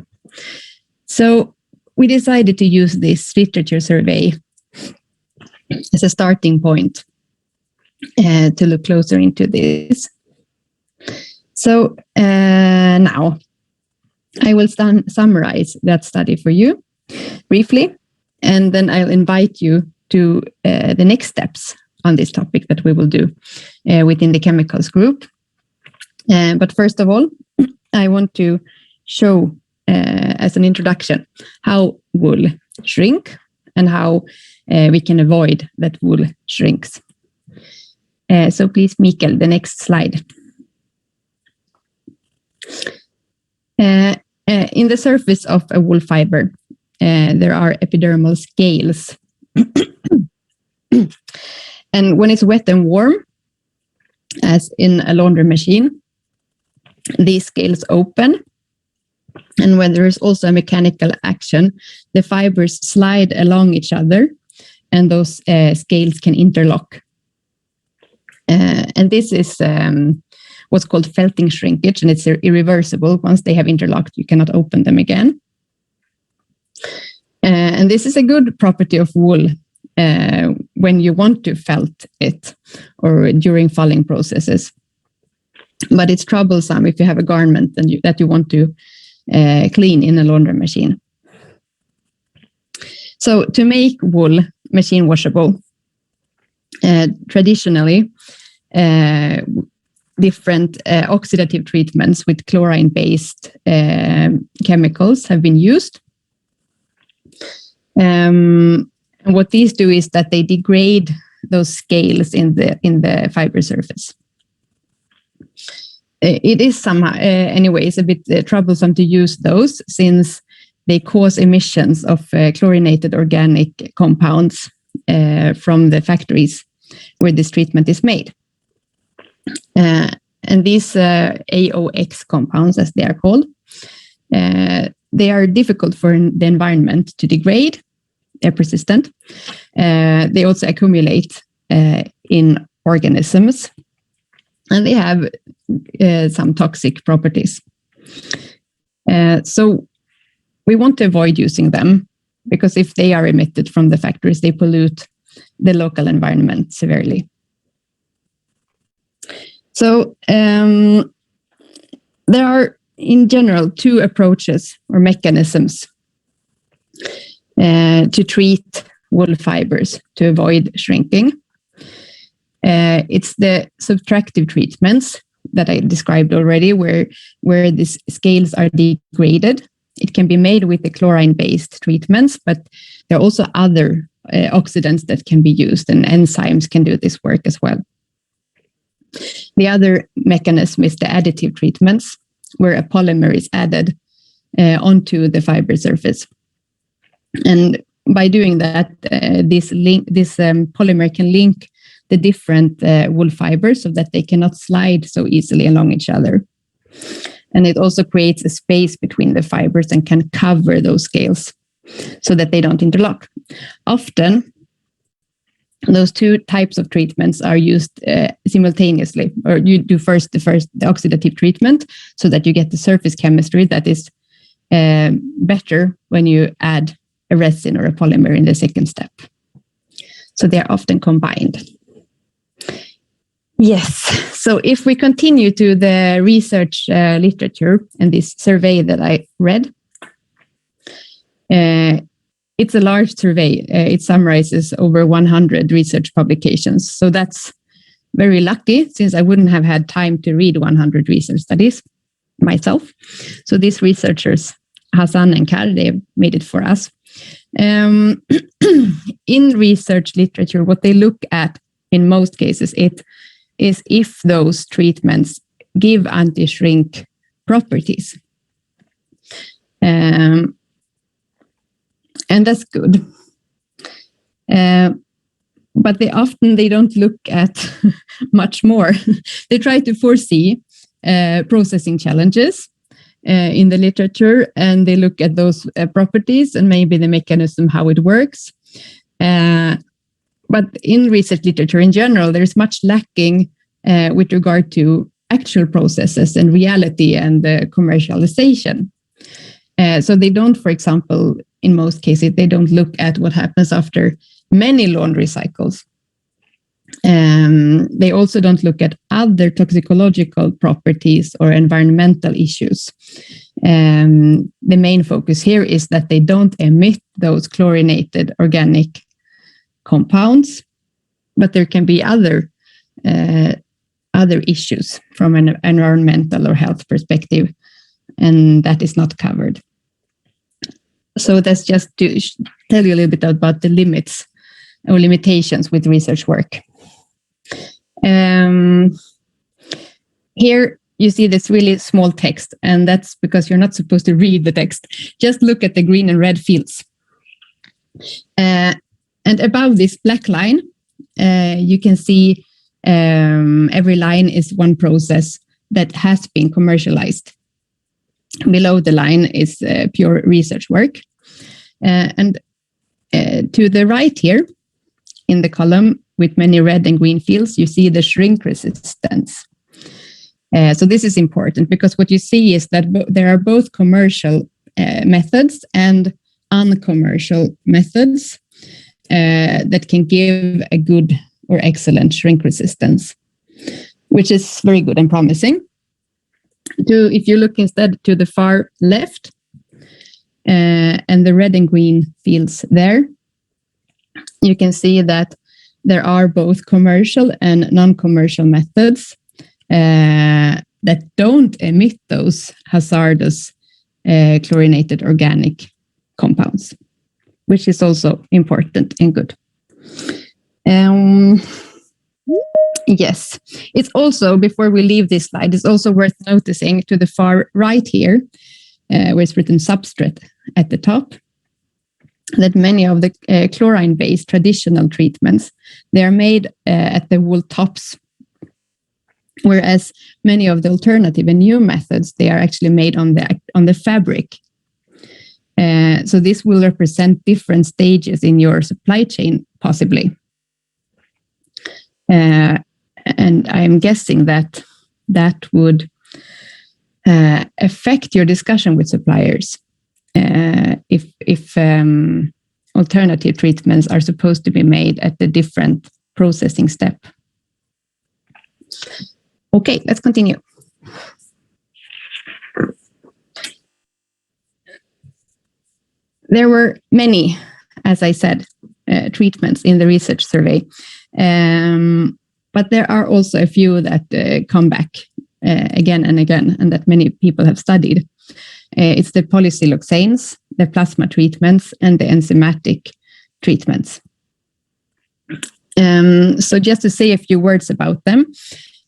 So we decided to use this literature survey as a starting point to look closer into this. So now I will summarize that study for you briefly, and then I'll invite you to the next steps on this topic that we will do within the chemicals group. But first of all, I want to show as an introduction how wool shrink and how we can avoid that wool shrinks. So please, Mikael, the next slide. In the surface of a wool fiber, there are epidermal scales. And when it's wet and warm, as in a laundry machine, these scales open. And when there is also a mechanical action, the fibers slide along each other, and those scales can interlock. And this is what's called felting shrinkage, and it's irreversible. Once they have interlocked, you cannot open them again. And this is a good property of wool when you want to felt it or during falling processes. But it's troublesome if you have a garment that you want to clean in a laundry machine. So to make wool machine washable, traditionally, different oxidative treatments with chlorine-based chemicals have been used. And what these do is that they degrade those scales in the fiber surface. It is somehow, anyways, a bit troublesome to use those since they cause emissions of chlorinated organic compounds from the factories where this treatment is made. And these AOX compounds, as they are called, they are difficult for the environment to degrade. They're persistent. They also accumulate in organisms, and they have some toxic properties. So we want to avoid using them because if they are emitted from the factories, they pollute the local environment severely. So there are, in general, two approaches or mechanisms to treat wool fibers to avoid shrinking. It's the subtractive treatments that I described already, where these scales are degraded. It can be made with the chlorine-based treatments, but there are also other oxidants that can be used, and enzymes can do this work as well. The other mechanism is the additive treatments, where a polymer is added onto the fiber surface. And by doing that, this polymer can link the different wool fibers so that they cannot slide so easily along each other. And it also creates a space between the fibers and can cover those scales so that they don't interlock. Often, those two types of treatments are used simultaneously, or you do first the oxidative treatment so that you get the surface chemistry that is better when you add a resin or a polymer in the second step. So they are often combined. Yes, so if we continue to the research literature and this survey that I read, it's a large survey. It summarizes over 100 research publications. So that's very lucky, since I wouldn't have had time to read 100 research studies myself. So these researchers, Hassan and Kar, they made it for us. In research literature, what they look at in most cases is if those treatments give anti-shrink properties. And that's good. But they don't look at much more. They try to foresee processing challenges in the literature, and they look at those properties and maybe the mechanism, how it works. But in research literature in general, there's much lacking with regard to actual processes and reality and commercialization. So they don't, for example, in most cases, they don't look at what happens after many laundry cycles. They also don't look at other toxicological properties or environmental issues. The main focus here is that they don't emit those chlorinated organic compounds, but there can be other issues from an environmental or health perspective, and that is not covered. So that's just to tell you a little bit about the limits or limitations with research work. Here you see this really small text, and that's because you're not supposed to read the text. Just look at the green and red fields. And above this black line, you can see every line is one process that has been commercialized. Below the line is pure research work. And to the right here, in the column with many red and green fields, you see the shrink resistance. So this is important because what you see is that there are both commercial methods and uncommercial methods that can give a good or excellent shrink resistance, which is very good and promising. If you look instead to the far left and the red and green fields there, you can see that there are both commercial and non-commercial methods that don't emit those hazardous chlorinated organic compounds, which is also important and good. Yes, it's also, before we leave this slide, it's also worth noticing to the far right here, where it's written substrate at the top, that many of the chlorine-based traditional treatments, they are made at the wool tops, whereas many of the alternative and new methods, they are actually made on the fabric. So this will represent different stages in your supply chain, possibly. And I'm guessing that would affect your discussion with suppliers if alternative treatments are supposed to be made at the different processing step. Okay, let's continue. There were many, as I said, treatments in the research survey, but there are also a few that come back again and again, and that many people have studied. It's the polysiloxanes, the plasma treatments, and the enzymatic treatments. So just to say a few words about them,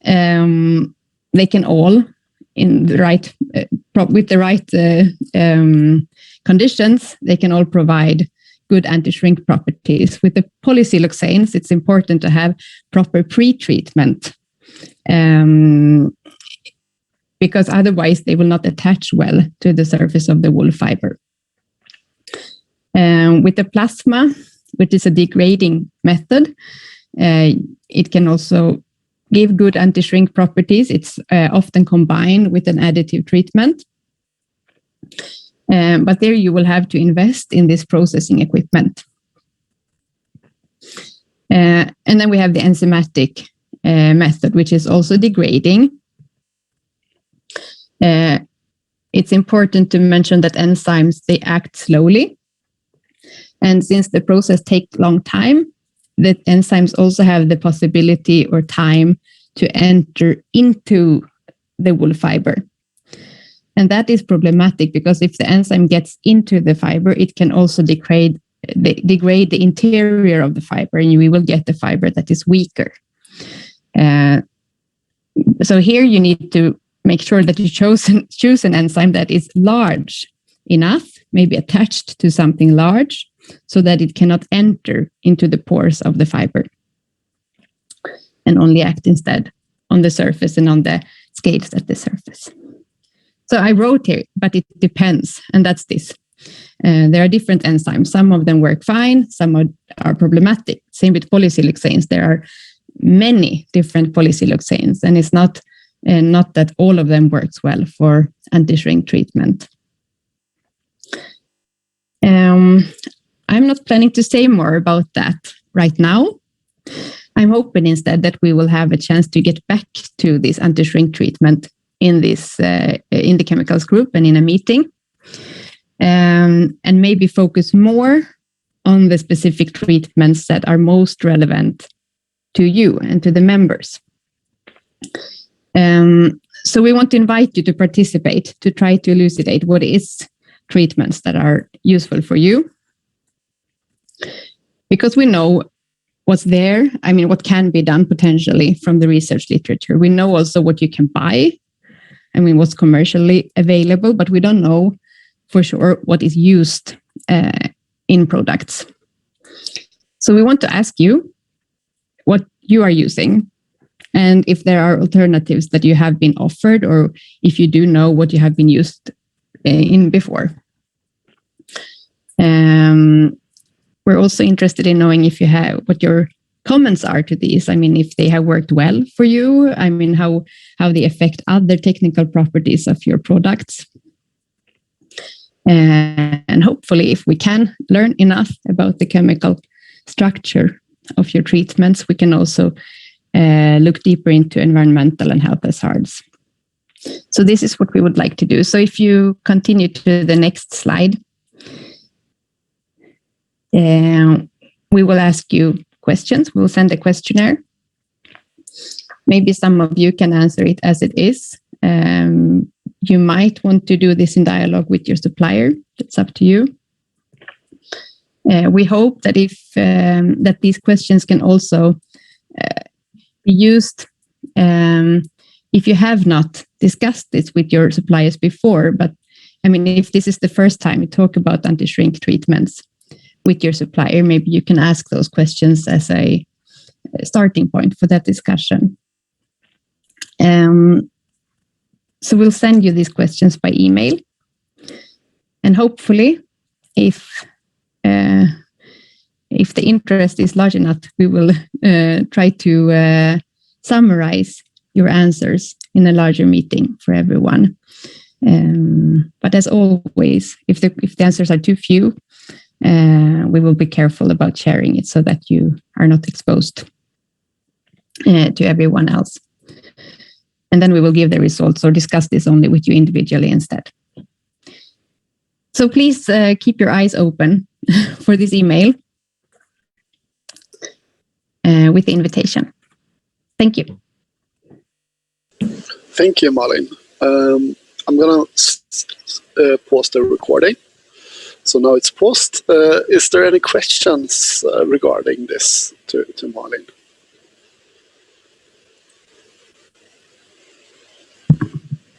they can all, in the right, with the right conditions, they can all provide good anti-shrink properties. With the polysiloxanes, it's important to have proper pre-treatment because otherwise they will not attach well to the surface of the wool fiber. With the plasma, which is a degrading method, it can also give good anti-shrink properties. It's often combined with an additive treatment. But there you will have to invest in this processing equipment. And then we have the enzymatic method, which is also degrading. It's important to mention that enzymes, they act slowly. And since the process takes a long time, the enzymes also have the possibility or time to enter into the wool fiber. And that is problematic because if the enzyme gets into the fiber, it can also degrade the interior of the fiber, and we will get the fiber that is weaker. So here you need to make sure that you choose an enzyme that is large enough, maybe attached to something large, so that it cannot enter into the pores of the fiber and only act instead on the surface and on the scales at the surface. So I wrote here, but it depends, and that's this. There are different enzymes. Some of them work fine, some are problematic. Same with polysiloxanes. There are many different polysiloxanes, and it's not that all of them works well for anti-shrink treatment. I'm not planning to say more about that right now. I'm hoping instead that we will have a chance to get back to this anti-shrink treatment in the chemicals group and in a meeting, and maybe focus more on the specific treatments that are most relevant to you and to the members. So we want to invite you to participate, to try to elucidate what is treatments that are useful for you. Because we know what's there, what can be done potentially from the research literature. We know also what you can buy, what's commercially available, but we don't know for sure what is used in products. So we want to ask you what you are using, and if there are alternatives that you have been offered, or if you do know what you have been used in before. We're also interested in knowing if you have what your comments are to these. If they have worked well for you. How they affect other technical properties of your products. And hopefully, if we can learn enough about the chemical structure of your treatments, we can also look deeper into environmental and health hazards. So this is what we would like to do. So if you continue to the next slide, we will ask you questions. We'll send a questionnaire. Maybe some of you can answer it as it is. You might want to do this in dialogue with your supplier. It's up to you. We hope that that these questions can also be used if you have not discussed this with your suppliers before. But if this is the first time you talk about anti-shrink treatments with your supplier, maybe you can ask those questions as a starting point for that discussion. So we'll send you these questions by email. And hopefully, if the interest is large enough, we will try to summarize your answers in a larger meeting for everyone. But as always, if the answers are too few, we will be careful about sharing it so that you are not exposed to everyone else. And then we will give the results or discuss this only with you individually instead. So please keep your eyes open for this email with the invitation. Thank you. Thank you, Malin. I'm going to pause the recording. So now it's paused. Is there any questions regarding this to Malin?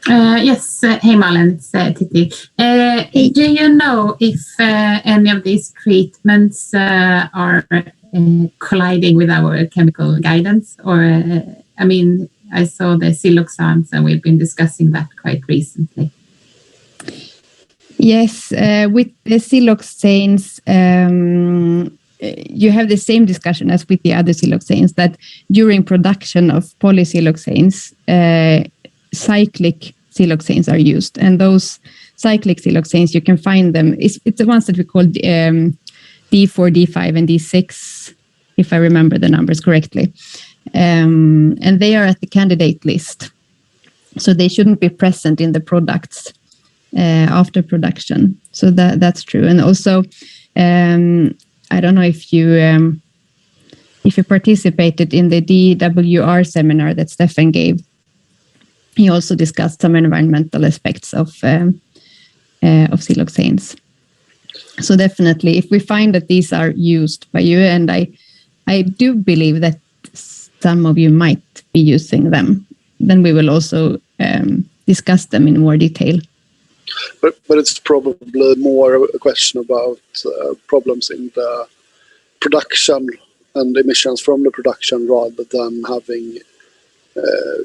Yes. Hey, Malin. It's Titi. Do you know if any of these treatments are colliding with our chemical guidance? Or, I saw the siloxanes and we've been discussing that quite recently. Yes, with the siloxanes, you have the same discussion as with the other siloxanes, that during production of polysiloxanes, cyclic siloxanes are used. And those cyclic siloxanes, you can find them, it's the ones that we call D4, D5, and D6, if I remember the numbers correctly. And they are at the candidate list. So they shouldn't be present in the products after production. So that's true. And also, I don't know if you if you participated in the DWR seminar that Stefan gave, he also discussed some environmental aspects of siloxanes. So definitely, if we find that these are used by you, and I do believe that some of you might be using them, then we will also discuss them in more detail. But it's probably more a question about problems in the production and emissions from the production rather than having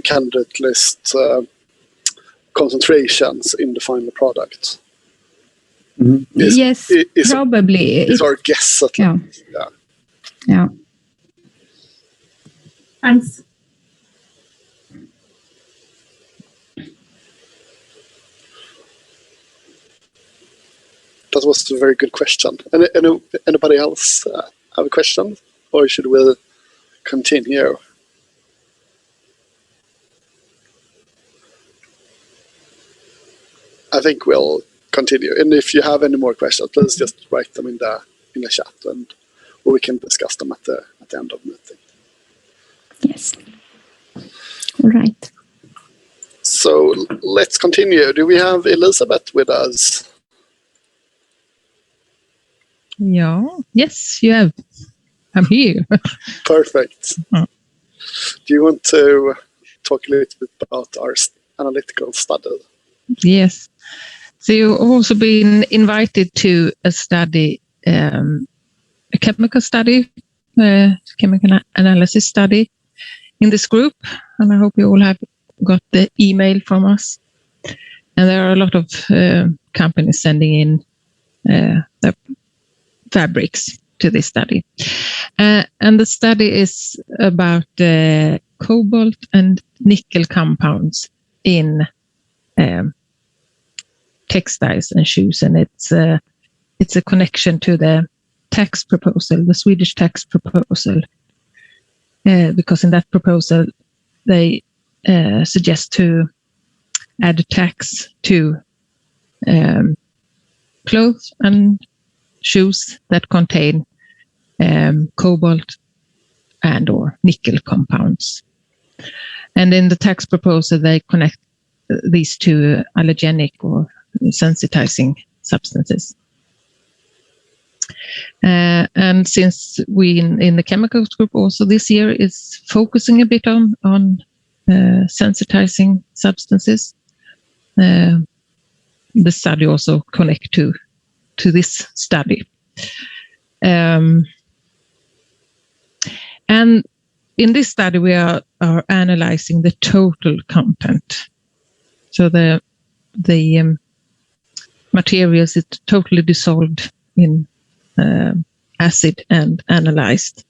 candidate list concentrations in the final product. Mhm. Yes, probably. It's our guess at least. Yeah. Thanks. That was a very good question. Anybody else have a question? Or should we continue? I think we'll continue. And if you have any more questions, please just write them in the chat, and we can discuss them at the end of the meeting. Yes. All right. So let's continue. Do we have Elizabeth with us? Yeah. Yes, you have. I'm here. Perfect. Do you want to talk a little bit about our analytical study? Yes. So you've also been invited to a study, a chemical study, chemical analysis study in this group. And I hope you all have got the email from us. And there are a lot of companies sending in their fabrics to this study. And the study is about cobalt and nickel compounds in textiles and shoes, and it's a connection to the tax proposal, the Swedish tax proposal, because in that proposal they suggest to add a tax to clothes and shoes that contain cobalt and or nickel compounds. And in the tax proposal they connect these to allergenic or sensitizing substances. And since we in the chemicals group also this year is focusing a bit on sensitizing substances, the study also connect to this study. And in this study we are analyzing the total content. So the materials is totally dissolved in acid and analyzed.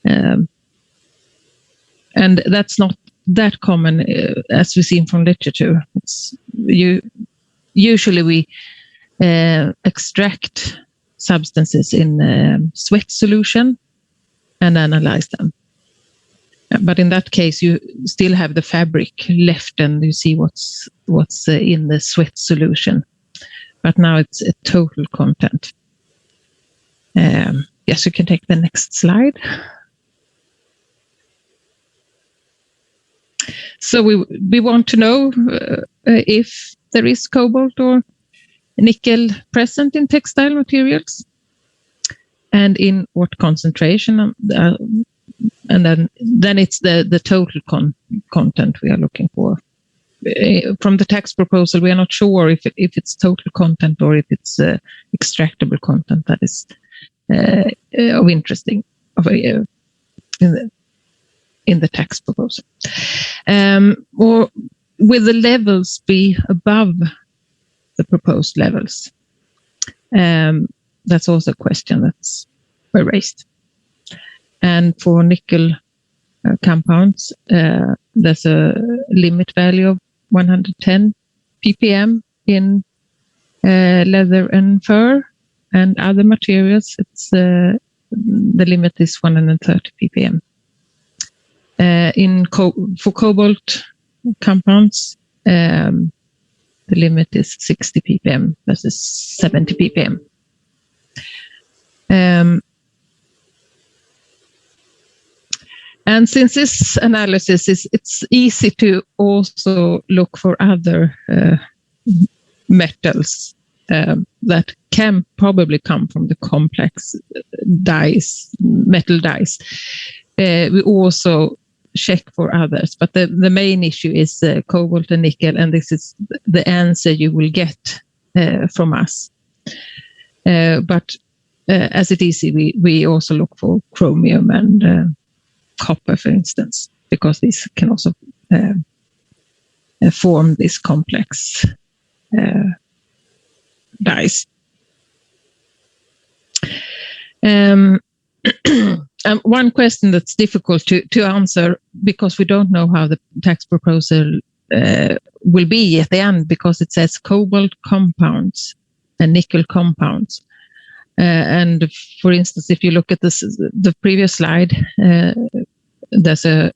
And that's not that common as we've seen from literature. Usually we extract substances in sweat solution and analyze them. But in that case, you still have the fabric left, and you see what's in the sweat solution. But now it's a total content. Yes, you can take the next slide. So we want to know if there is cobalt or nickel present in textile materials, and in what concentration. And then it's the total content we are looking for. From the tax proposal, we are not sure if it's total content or if it's extractable content that is of interesting in the tax proposal. Or will the levels be above the proposed levels? That's also a question that's raised. And for nickel compounds, there's a limit value of 110 ppm in leather and fur, and other materials, it's the limit is 130 ppm. For cobalt compounds, the limit is 60 ppm versus 70 ppm. And since this analysis it's easy to also look for other metals that can probably come from the complex dyes, metal dyes. We also check for others, but the main issue is cobalt and nickel, and this is the answer you will get from us. But as it is, we also look for chromium and copper, for instance, because these can also form this complex dyes. One question that's difficult to answer, because we don't know how the tax proposal will be at the end, because it says cobalt compounds and nickel compounds. And for instance, if you look at the previous slide, there's a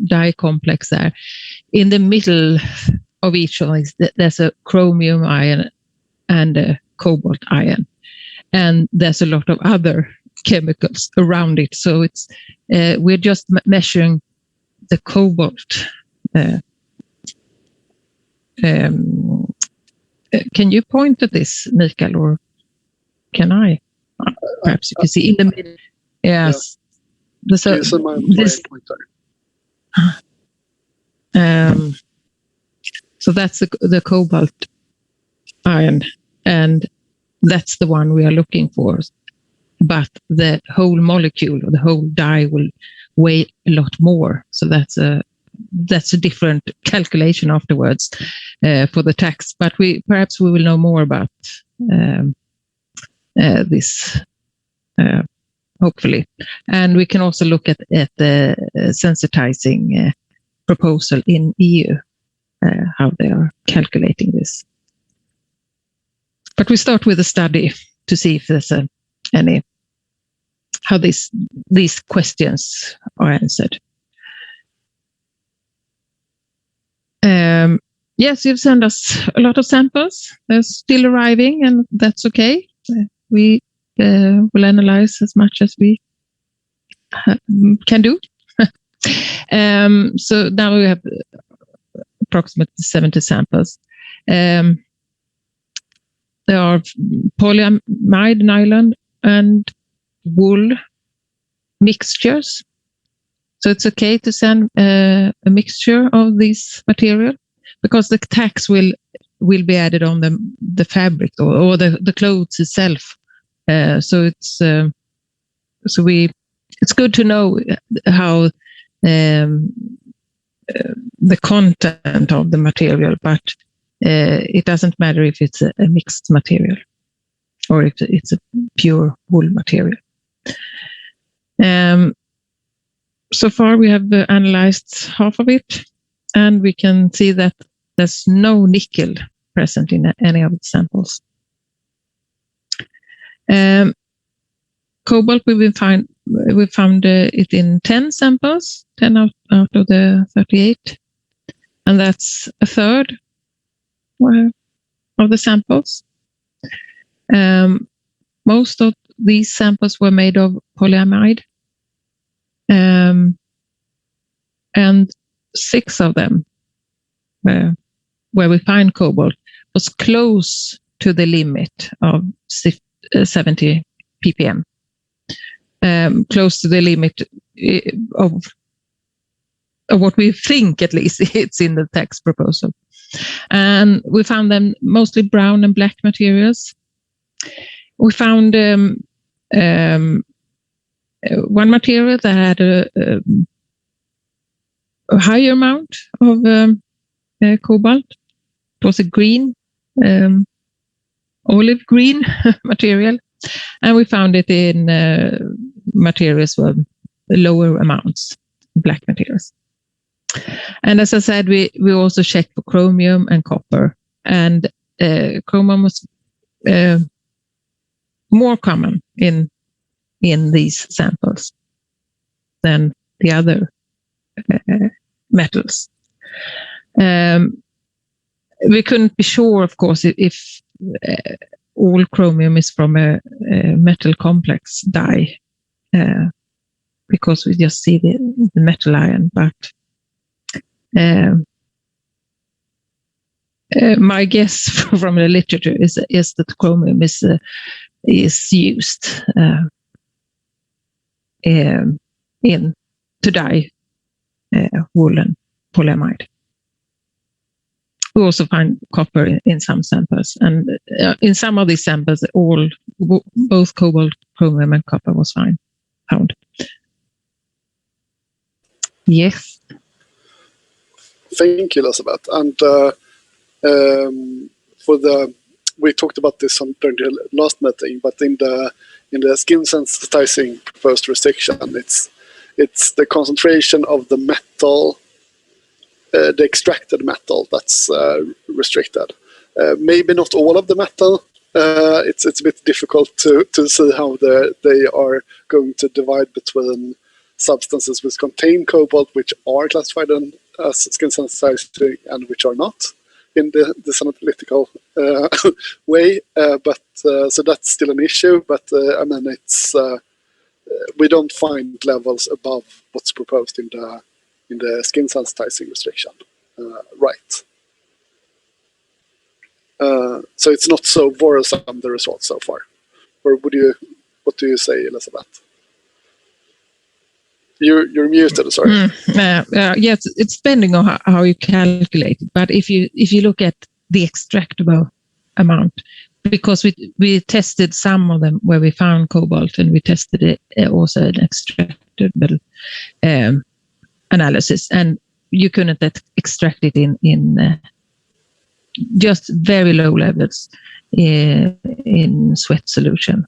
dye complex there. In the middle of each of these, there's a chromium ion and a cobalt ion. And there's a lot of other chemicals around it. So it's we're just measuring the cobalt. Can you point at this, Mikael, or can I? Perhaps you can see in the middle. Yes. Yeah. So my pointer. So that's the cobalt ion, and that's the one we are looking for. But the whole molecule or the whole dye will weigh a lot more. So that's a different calculation afterwards for the tax. But perhaps we will know more about this, hopefully. And we can also look at the sensitizing proposal in EU, how they are calculating this. But we start with a study to see if there's how these questions are answered. Yes, you've sent us a lot of samples. They're still arriving, and that's okay. We will analyze as much as we can do. So now we have approximately 70 samples. There are polyamide, nylon, and wool mixtures. So it's okay to send a mixture of these material, because the tax will be added on the fabric or the clothes itself. So it's good to know how the content of the material, but it doesn't matter if it's a mixed material or if it's a pure wool material. So far we have analyzed half of it, and we can see that there's no nickel present in any of the samples. Cobalt, we found it in 10 samples, 10 out of the 38, and that's a third of the samples. Most of these samples were made of polyamide, and 6 of them, where we find cobalt, was close to the limit of 70 ppm, close to the limit of what we think, at least, it's in the tax proposal. And we found them mostly brown and black materials. We found one material that had a higher amount of cobalt. It was a green, olive green material, and we found it in materials with lower amounts, black materials. And as I said, we also checked for chromium and copper, and chromium was more common in these samples than the other metals. We couldn't be sure, of course, if all chromium is from a metal complex dye, because we just see the metal ion. But my guess from the literature is that chromium is used to dye woolen polyamide. We also find copper in some samples, and in some of these samples, both cobalt, chromium, and copper was found. Yes. Thank you, Elizabeth. And we talked about this during the last meeting, but in the skin sensitizing proposed restriction, it's the concentration of the metal, the extracted metal, that's restricted. Maybe not all of the metal. It's a bit difficult to see how they are going to divide between substances which contain cobalt, which are classified as skin sensitizing, and which are not in this analytical way. So that's still an issue. But I mean, it's we don't find levels above what's proposed in the skin sensitizing restriction, right? So it's not so worrisome, the results so far. Or what do you say, Elizabeth? You're muted, sorry. Yes, it's depending on how you calculate it. But if you look at the extractable amount, because we tested some of them where we found cobalt, and we tested it also an extractable analysis, and you couldn't extract it in just very low levels in sweat solution.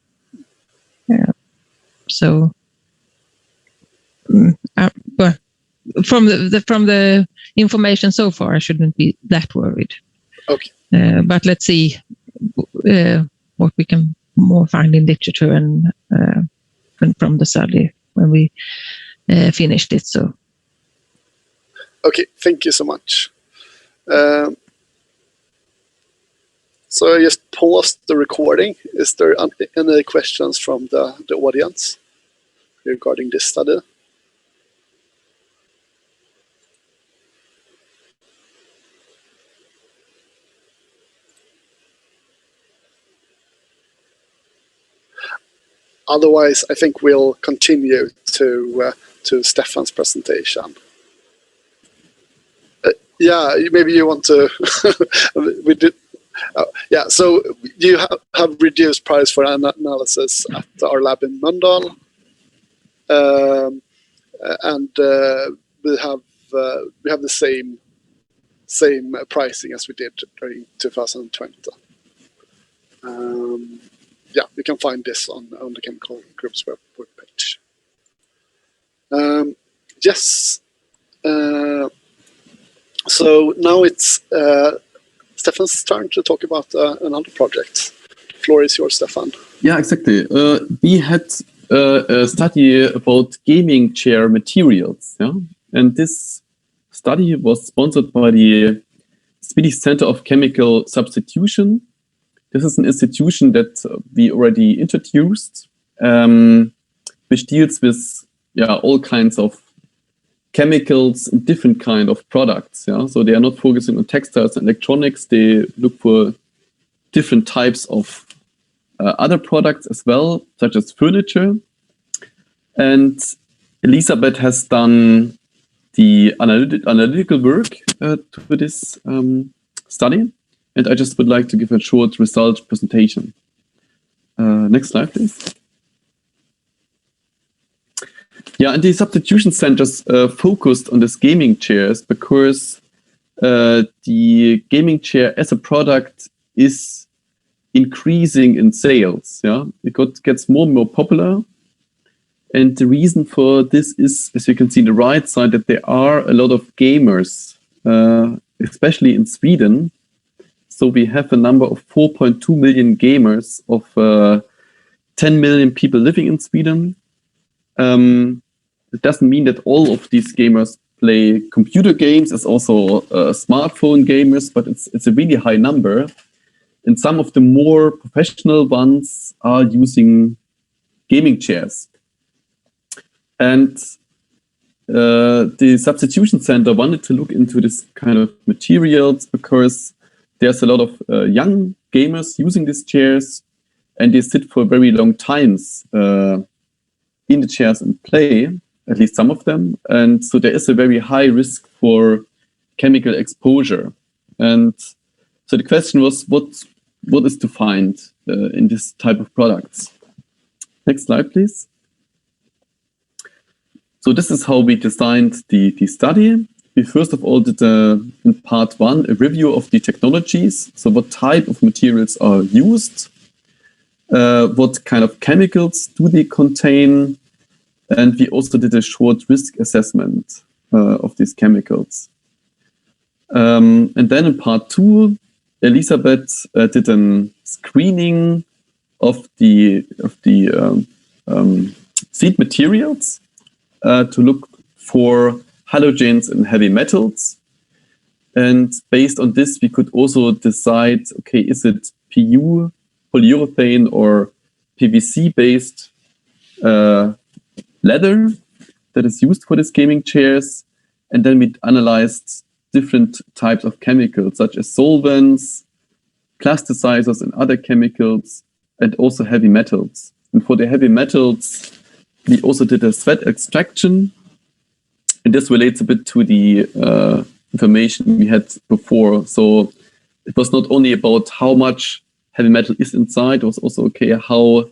So. But from the information so far, I shouldn't be that worried. Okay. But let's see what we can more find in literature and from the study when we finished it. So. Okay, thank you so much. So I just paused the recording. Is there any questions from the audience regarding this study? Otherwise, I think we'll continue to Stefan's presentation. Yeah, maybe you want to. We did. Yeah, so you have reduced price for analysis at our lab in Mölndal, and we have the same pricing as we did during 2020. Yeah, you can find this on the Chemical Group's web page. Yes. So now it's Stefan's turn to talk about another project. The floor is yours, Stefan. Yeah, exactly. We had a study about gaming chair materials, yeah? And this study was sponsored by the Swedish Center of Chemical Substitution. This is an institution that we already introduced, which deals with all kinds of chemicals and different kind of products. Yeah? So they are not focusing on textiles and electronics. They look for different types of other products as well, such as furniture. And Elisabeth has done the analytical work to this study. And I just would like to give a short result presentation. Next slide, please. Yeah, and the substitution centers focused on these gaming chairs because the gaming chair as a product is increasing in sales. Yeah, it gets more and more popular. And the reason for this is, as you can see on the right side, that there are a lot of gamers, especially in Sweden. So we have a number of 4.2 million gamers of 10 million people living in Sweden. It doesn't mean that all of these gamers play computer games. There's also smartphone gamers, but it's a really high number. And some of the more professional ones are using gaming chairs. And the substitution center wanted to look into this kind of materials because there's a lot of young gamers using these chairs, and they sit for very long times in the chairs and play, at least some of them. And so there is a very high risk for chemical exposure. And so the question was, what is to find in this type of products? Next slide, please. So this is how we designed the study. We first of all did, in part 1, a review of the technologies. So what type of materials are used? What kind of chemicals do they contain? And we also did a short risk assessment of these chemicals. And then in part 2, Elisabeth did a screening of the seed materials to look for halogens and heavy metals. And based on this, we could also decide, okay, is it PU, polyurethane, or PVC-based leather that is used for these gaming chairs? And then we analyzed different types of chemicals, such as solvents, plasticizers, and other chemicals, and also heavy metals. And for the heavy metals, we also did a sweat extraction. And this relates a bit to the information we had before. So it was not only about how much heavy metal is inside, it was also, okay, how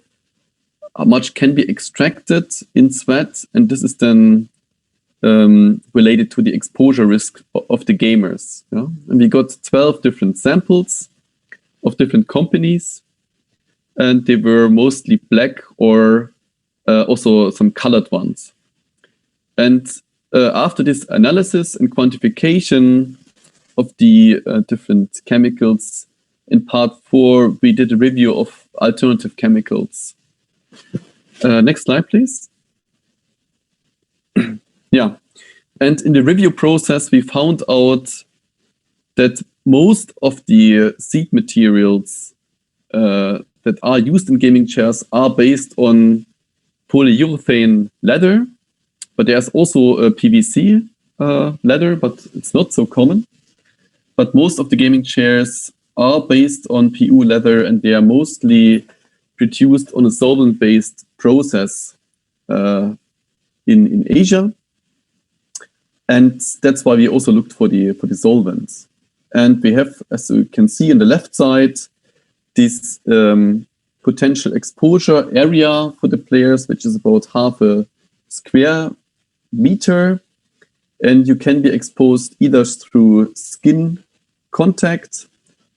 much can be extracted in sweat. And this is then related to the exposure risk of the gamers. Yeah? And we got 12 different samples of different companies. And they were mostly black or also some colored ones. And after this analysis and quantification of the different chemicals, in part 4, we did a review of alternative chemicals. Next slide, please. Yeah. And in the review process, we found out that most of the seed materials that are used in gaming chairs are based on polyurethane leather. But there's also a PVC leather, but it's not so common. But most of the gaming chairs are based on PU leather, and they are mostly produced on a solvent-based process in Asia. And that's why we also looked for the solvents. And we have, as you can see on the left side, this potential exposure area for the players, which is about half a square meter, and you can be exposed either through skin contact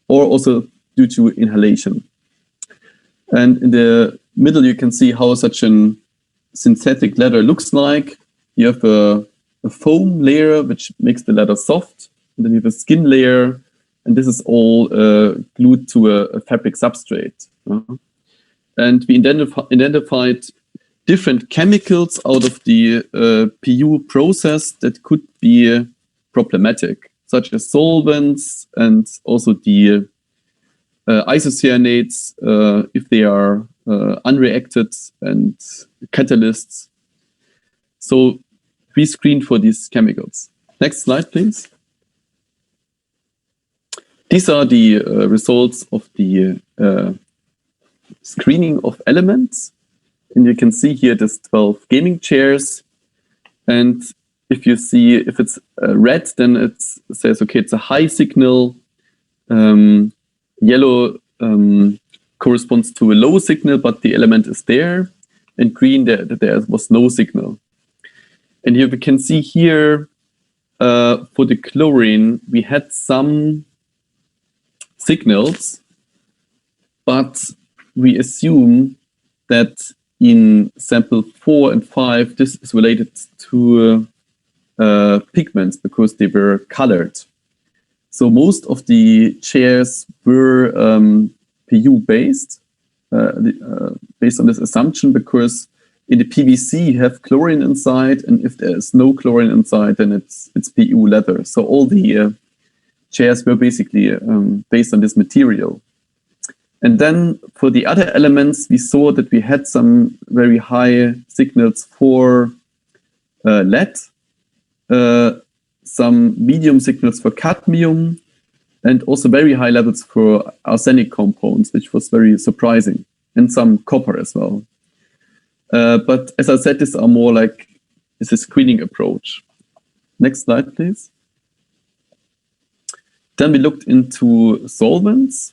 or also due to inhalation. And in the middle, you can see how such a synthetic leather looks like. You have a foam layer, which makes the leather soft, and then you have a skin layer, and this is all glued to a fabric substrate. And we identified different chemicals out of the PU process that could be problematic, such as solvents and also the isocyanates, if they are unreacted, and catalysts. So we screened for these chemicals. Next slide, please. These are the results of the screening of elements. And you can see here there's 12 gaming chairs. And if you see, if it's red, then it says, okay, it's a high signal. Yellow corresponds to a low signal, but the element is there. And green, there was no signal. And you can see here, for the chlorine, we had some signals, but we assume that in sample 4 and 5, this is related to pigments because they were colored. So most of the chairs were PU based, based on this assumption, because in the PVC you have chlorine inside, and if there's no chlorine inside, then it's PU leather. So all the chairs were basically based on this material. And then for the other elements, we saw that we had some very high signals for lead, some medium signals for cadmium, and also very high levels for arsenic compounds, which was very surprising, and some copper as well. But as I said, these are more like it's a screening approach. Next slide, please. Then we looked into solvents,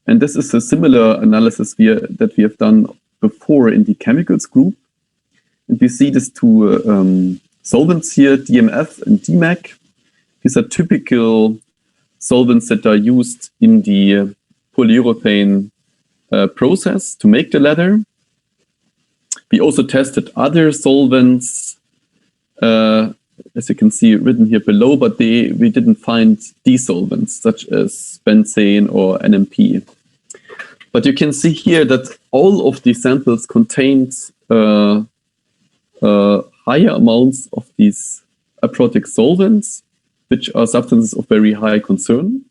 and this is a similar analysis that we have done before in the chemicals group. And we see these two solvents here, DMF and DMAC. These are typical solvents that are used in the polyurethane process to make the leather. We also tested other solvents, as you can see written here below, but we didn't find these solvents, such as benzene or NMP. But you can see here that all of these samples contained higher amounts of these aprotic solvents, which are substances of very high concern.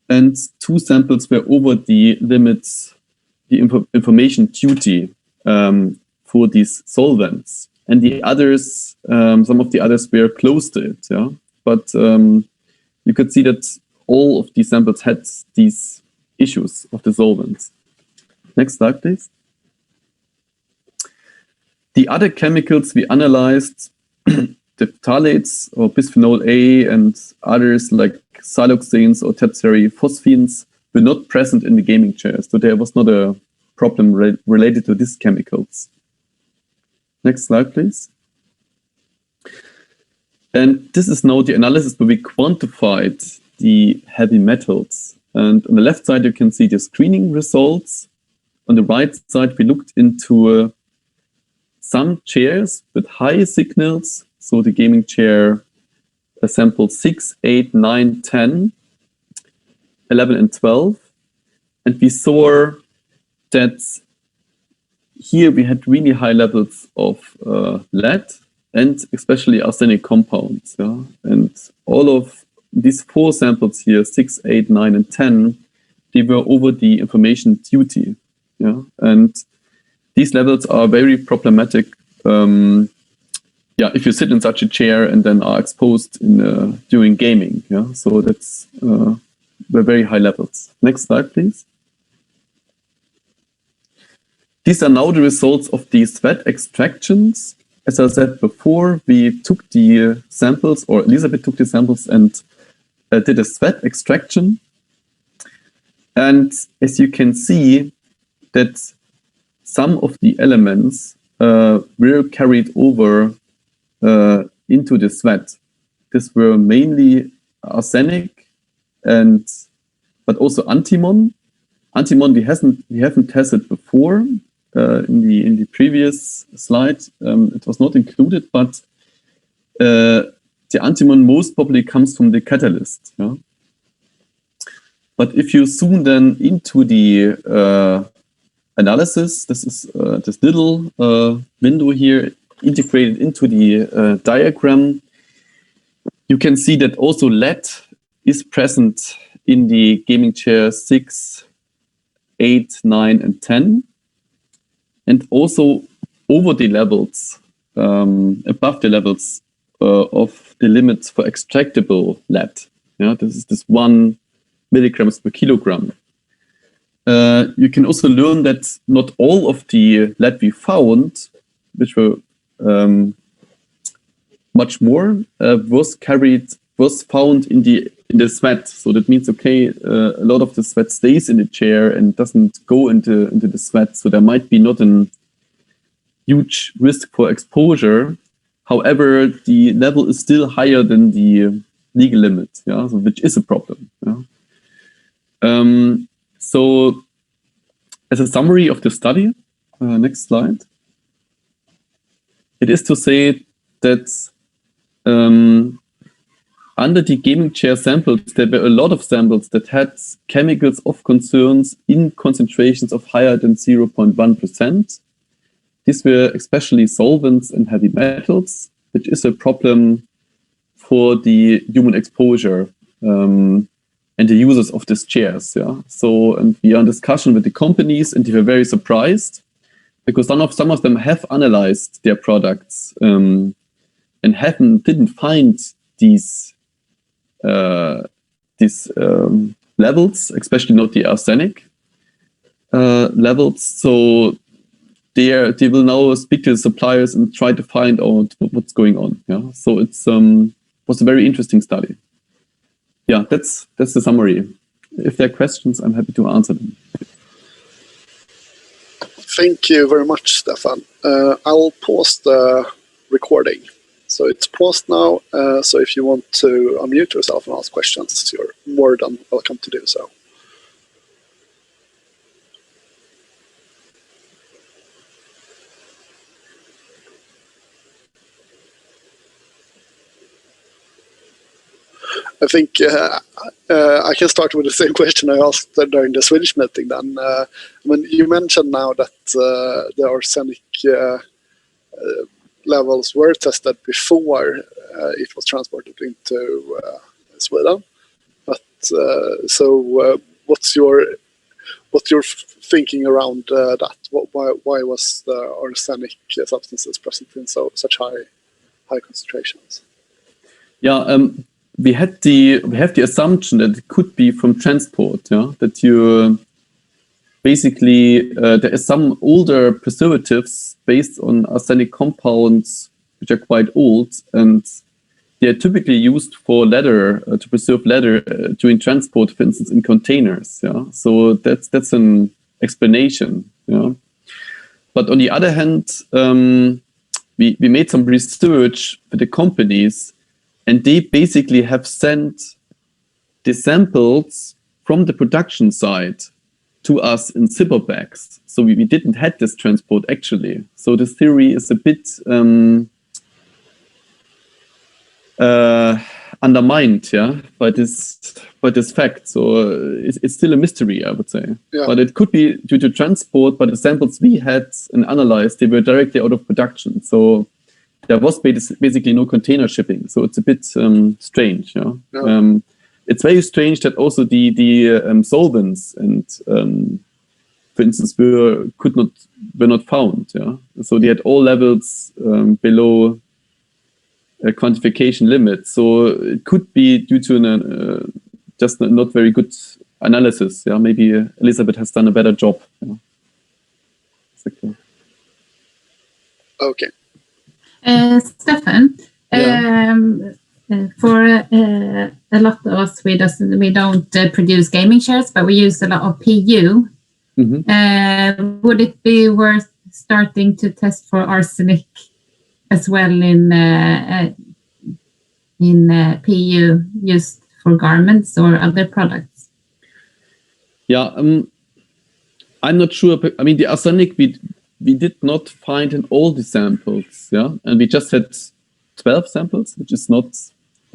And 2 samples were over the limits, the information duty for these solvents. And the others, some of the others were close to it. Yeah? But you could see that all of these samples had these issues of the solvents. Next slide, please. The other chemicals we analyzed, the phthalates or bisphenol A and others like siloxanes or tertiary phosphines, were not present in the gaming chairs. So there was not a problem related to these chemicals. Next slide, please. And this is now the analysis where we quantified the heavy metals. And on the left side, you can see the screening results. On the right side, we looked into some chairs with high signals. So the gaming chair sampled 6, 8, 9, 10, 11, and 12. And we saw that here we had really high levels of lead and especially arsenic compounds. Yeah? And all of these 4 samples here, 6, 8, 9, and 10, they were over the information duty. Yeah? And these levels are very problematic if you sit in such a chair and then are exposed during gaming. Yeah? So that's were very high levels. Next slide, please. These are now the results of the sweat extractions. As I said before, we took the samples, or Elisabeth took the samples and did a sweat extraction. And as you can see, that some of the elements were carried over into the sweat. These were mainly arsenic, but also antimon. Antimon we haven't tested before. In the previous slide, it was not included, but the antimon most probably comes from the catalyst. Yeah? But if you zoom then into the analysis, this is this little window here integrated into the diagram, you can see that also lead is present in the gaming chair 6, 8, 9, and 10. And also over the levels, above the levels of the limits for extractable lead. Yeah, this is this 1 milligrams per kilogram. You can also learn that not all of the lead we found, which were much more, was found in the sweat. So that means, okay, a lot of the sweat stays in the chair and doesn't go into the sweat. So there might be not a huge risk for exposure. However, the level is still higher than the legal limit, yeah, so which is a problem. Yeah? So as a summary of the study, next slide, it is to say that under the gaming chair samples, there were a lot of samples that had chemicals of concerns in concentrations of higher than 0.1%. These were especially solvents and heavy metals, which is a problem for the human exposure and the users of these chairs. Yeah? So, and we are in discussion with the companies, and they were very surprised because some of them have analyzed their products and didn't find these levels, especially not the arsenic levels. So they will now speak to the suppliers and try to find out what's going on. Yeah, so it's was a very interesting study. Yeah, that's the summary. If there are questions, I'm happy to answer them. Thank you very much, Stefan. I'll pause the recording. So it's paused now. So if you want to unmute yourself and ask questions, you're more than welcome to do so. I think I can start with the same question I asked during the Swedish meeting then. When you mentioned now that the arsenic levels were tested before it was transported into Sweden. But what's your thinking around that? Why was the arsenic substances present in such high concentrations? Yeah, we have the assumption that it could be from transport. Yeah, that you basically there is some older preservatives based on arsenic compounds which are quite old, and they are typically used for leather to preserve leather during transport, for instance, in containers. Yeah, so that's an explanation. Yeah, but on the other hand, we made some research with the companies. And they basically have sent the samples from the production site to us in zipper bags. So we didn't have this transport actually. So this theory is a bit undermined, yeah, by this fact. So it's still a mystery, I would say. Yeah. But it could be due to transport. But the samples we had and analyzed, they were directly out of production. So there was basically no container shipping, so it's a bit strange. Yeah? Yeah. It's very strange that also the solvents and, for instance, were not found. Yeah, so they had all levels below a quantification limit. So it could be due to just not very good analysis. Yeah, maybe Elisabeth has done a better job. Yeah. Exactly. Okay. Stefan, for a lot of us, we don't produce gaming chairs, but we use a lot of PU. Mm-hmm. Would it be worth starting to test for arsenic as well in PU used for garments or other products? Yeah, I'm not sure. I mean, the arsenic we did not find in all the samples, yeah, and we just had 12 samples, which is not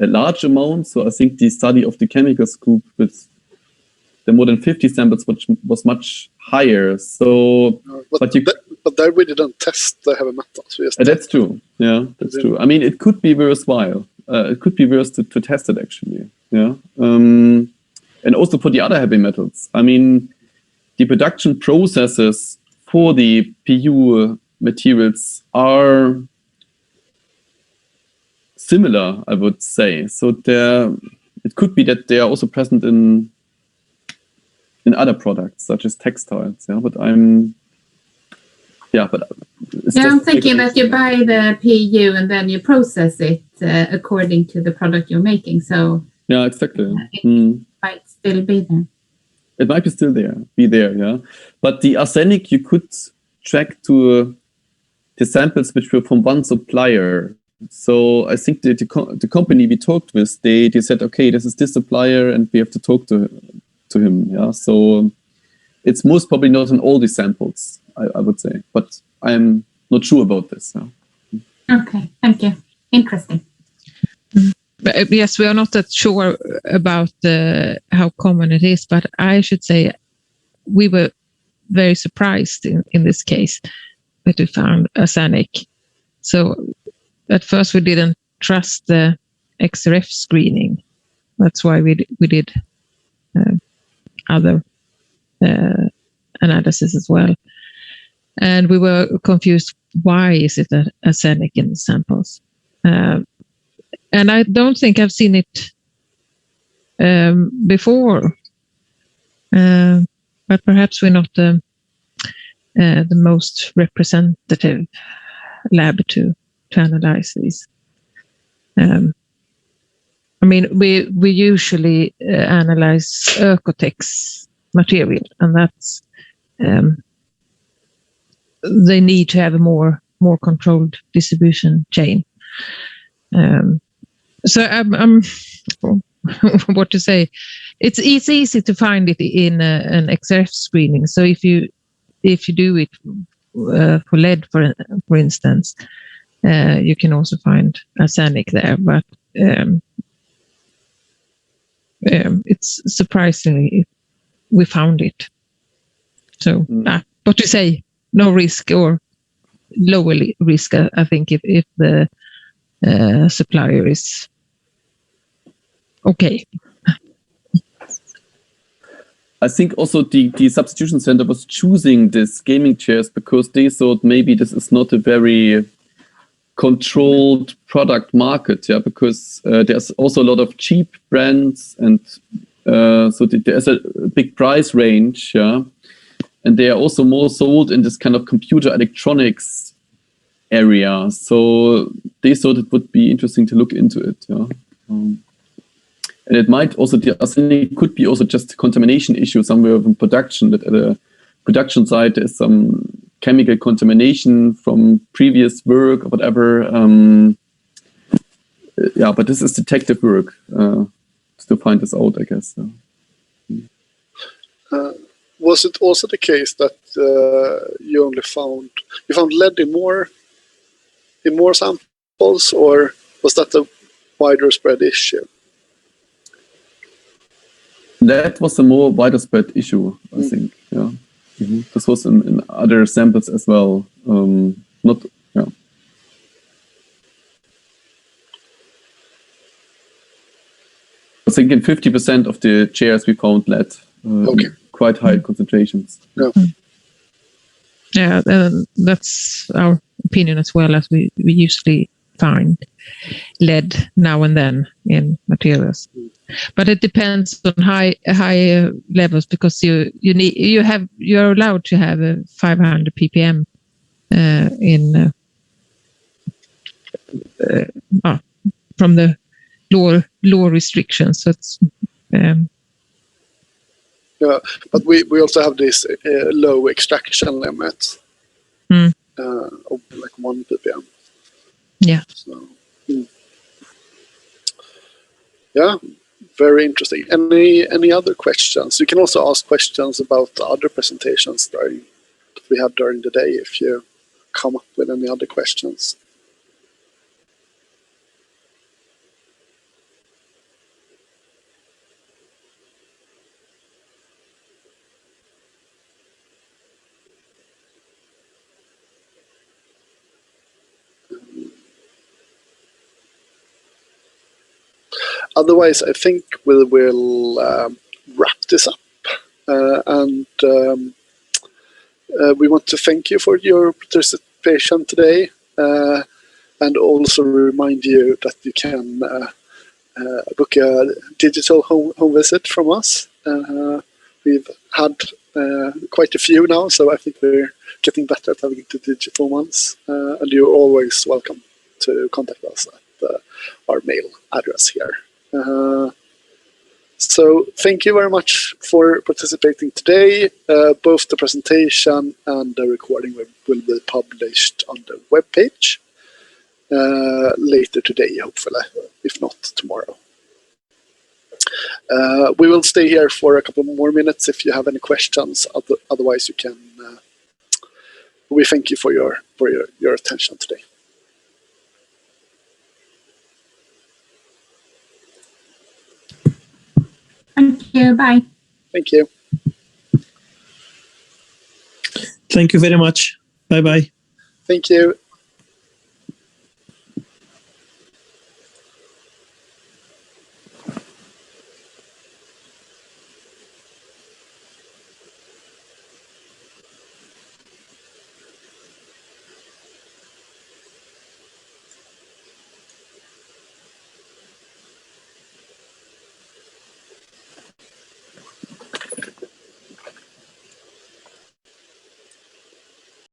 a large amount. So I think the study of the chemicals group with the more than 50 samples, which was much higher. So, but there we didn't test the heavy metals. That's true. Yeah, that's true. I mean, it could be worthwhile. It could be worth to test it actually. Yeah, and also for the other heavy metals. I mean, the production processes for the PU materials are similar, I would say. So it could be that they are also present in other products, such as textiles. Yeah, but I'm thinking that you buy the PU and then you process it according to the product you're making. So yeah, exactly. It might still be there. It might be there, yeah. But the arsenic you could track to the samples which were from one supplier. So I think the company we talked with, they said, okay, this is this supplier, and we have to talk to him. Yeah. So it's most probably not in all the samples, I would say, but I'm not sure about this. Yeah. Okay, thank you. Interesting. Yes, we are not that sure about how common it is, but I should say we were very surprised in this case that we found arsenic. So at first we didn't trust the XRF screening. That's why we did other analysis as well. And we were confused, why is it arsenic in the samples? And I don't think I've seen it before, but perhaps we're not the most representative lab to analyze these. I mean, we usually analyze Oecotex material, and that's they need to have a more controlled distribution chain. So I'm what to say? It's easy to find it in an XRF screening. So if you do it for lead, for instance, you can also find arsenic there, but it's surprisingly we found it. So what to say? No risk or lower risk, I think, if the supplier is okay. I think also the substitution center was choosing these gaming chairs because they thought maybe this is not a very controlled product market, yeah, because there's also a lot of cheap brands, and so there's a big price range, yeah, and they are also more sold in this kind of computer electronics area. So they thought it would be interesting to look into it, yeah. And it might also, the arsenic could be also just a contamination issue somewhere from production, that at a production site there's some chemical contamination from previous work or whatever. Yeah, but this is detective work to find this out, I guess. Was it also the case that you found lead in more samples, or was that a wider spread issue? That was a more wider spread issue, I think. Yeah, this was in other samples as well. Not, yeah. I think in 50% of the chairs we found lead. Okay. Quite high concentrations. Yeah. Yeah, that's our opinion as well, as we usually find lead now and then in materials. But it depends on high levels, because you're allowed to have a 500 ppm in from the law restrictions. So it's yeah, but we also have this low extraction limit of like 1 ppm. Yeah. So, yeah, very interesting. Any other questions? You can also ask questions about the other presentations that we had during the day if you come up with any other questions. Otherwise, I think we will wrap this up, and we want to thank you for your participation today, and also remind you that you can book a digital home visit from us. We've had quite a few now, so I think we're getting better at having the digital ones, and you're always welcome to contact us at our mail address here. So thank you very much for participating today. Both the presentation and the recording will be published on the webpage later today, hopefully, if not tomorrow. We will stay here for a couple more minutes if you have any questions. Otherwise, you can. We thank you for your attention today. Thank you. Bye. Thank you. Thank you very much. Bye-bye. Thank you.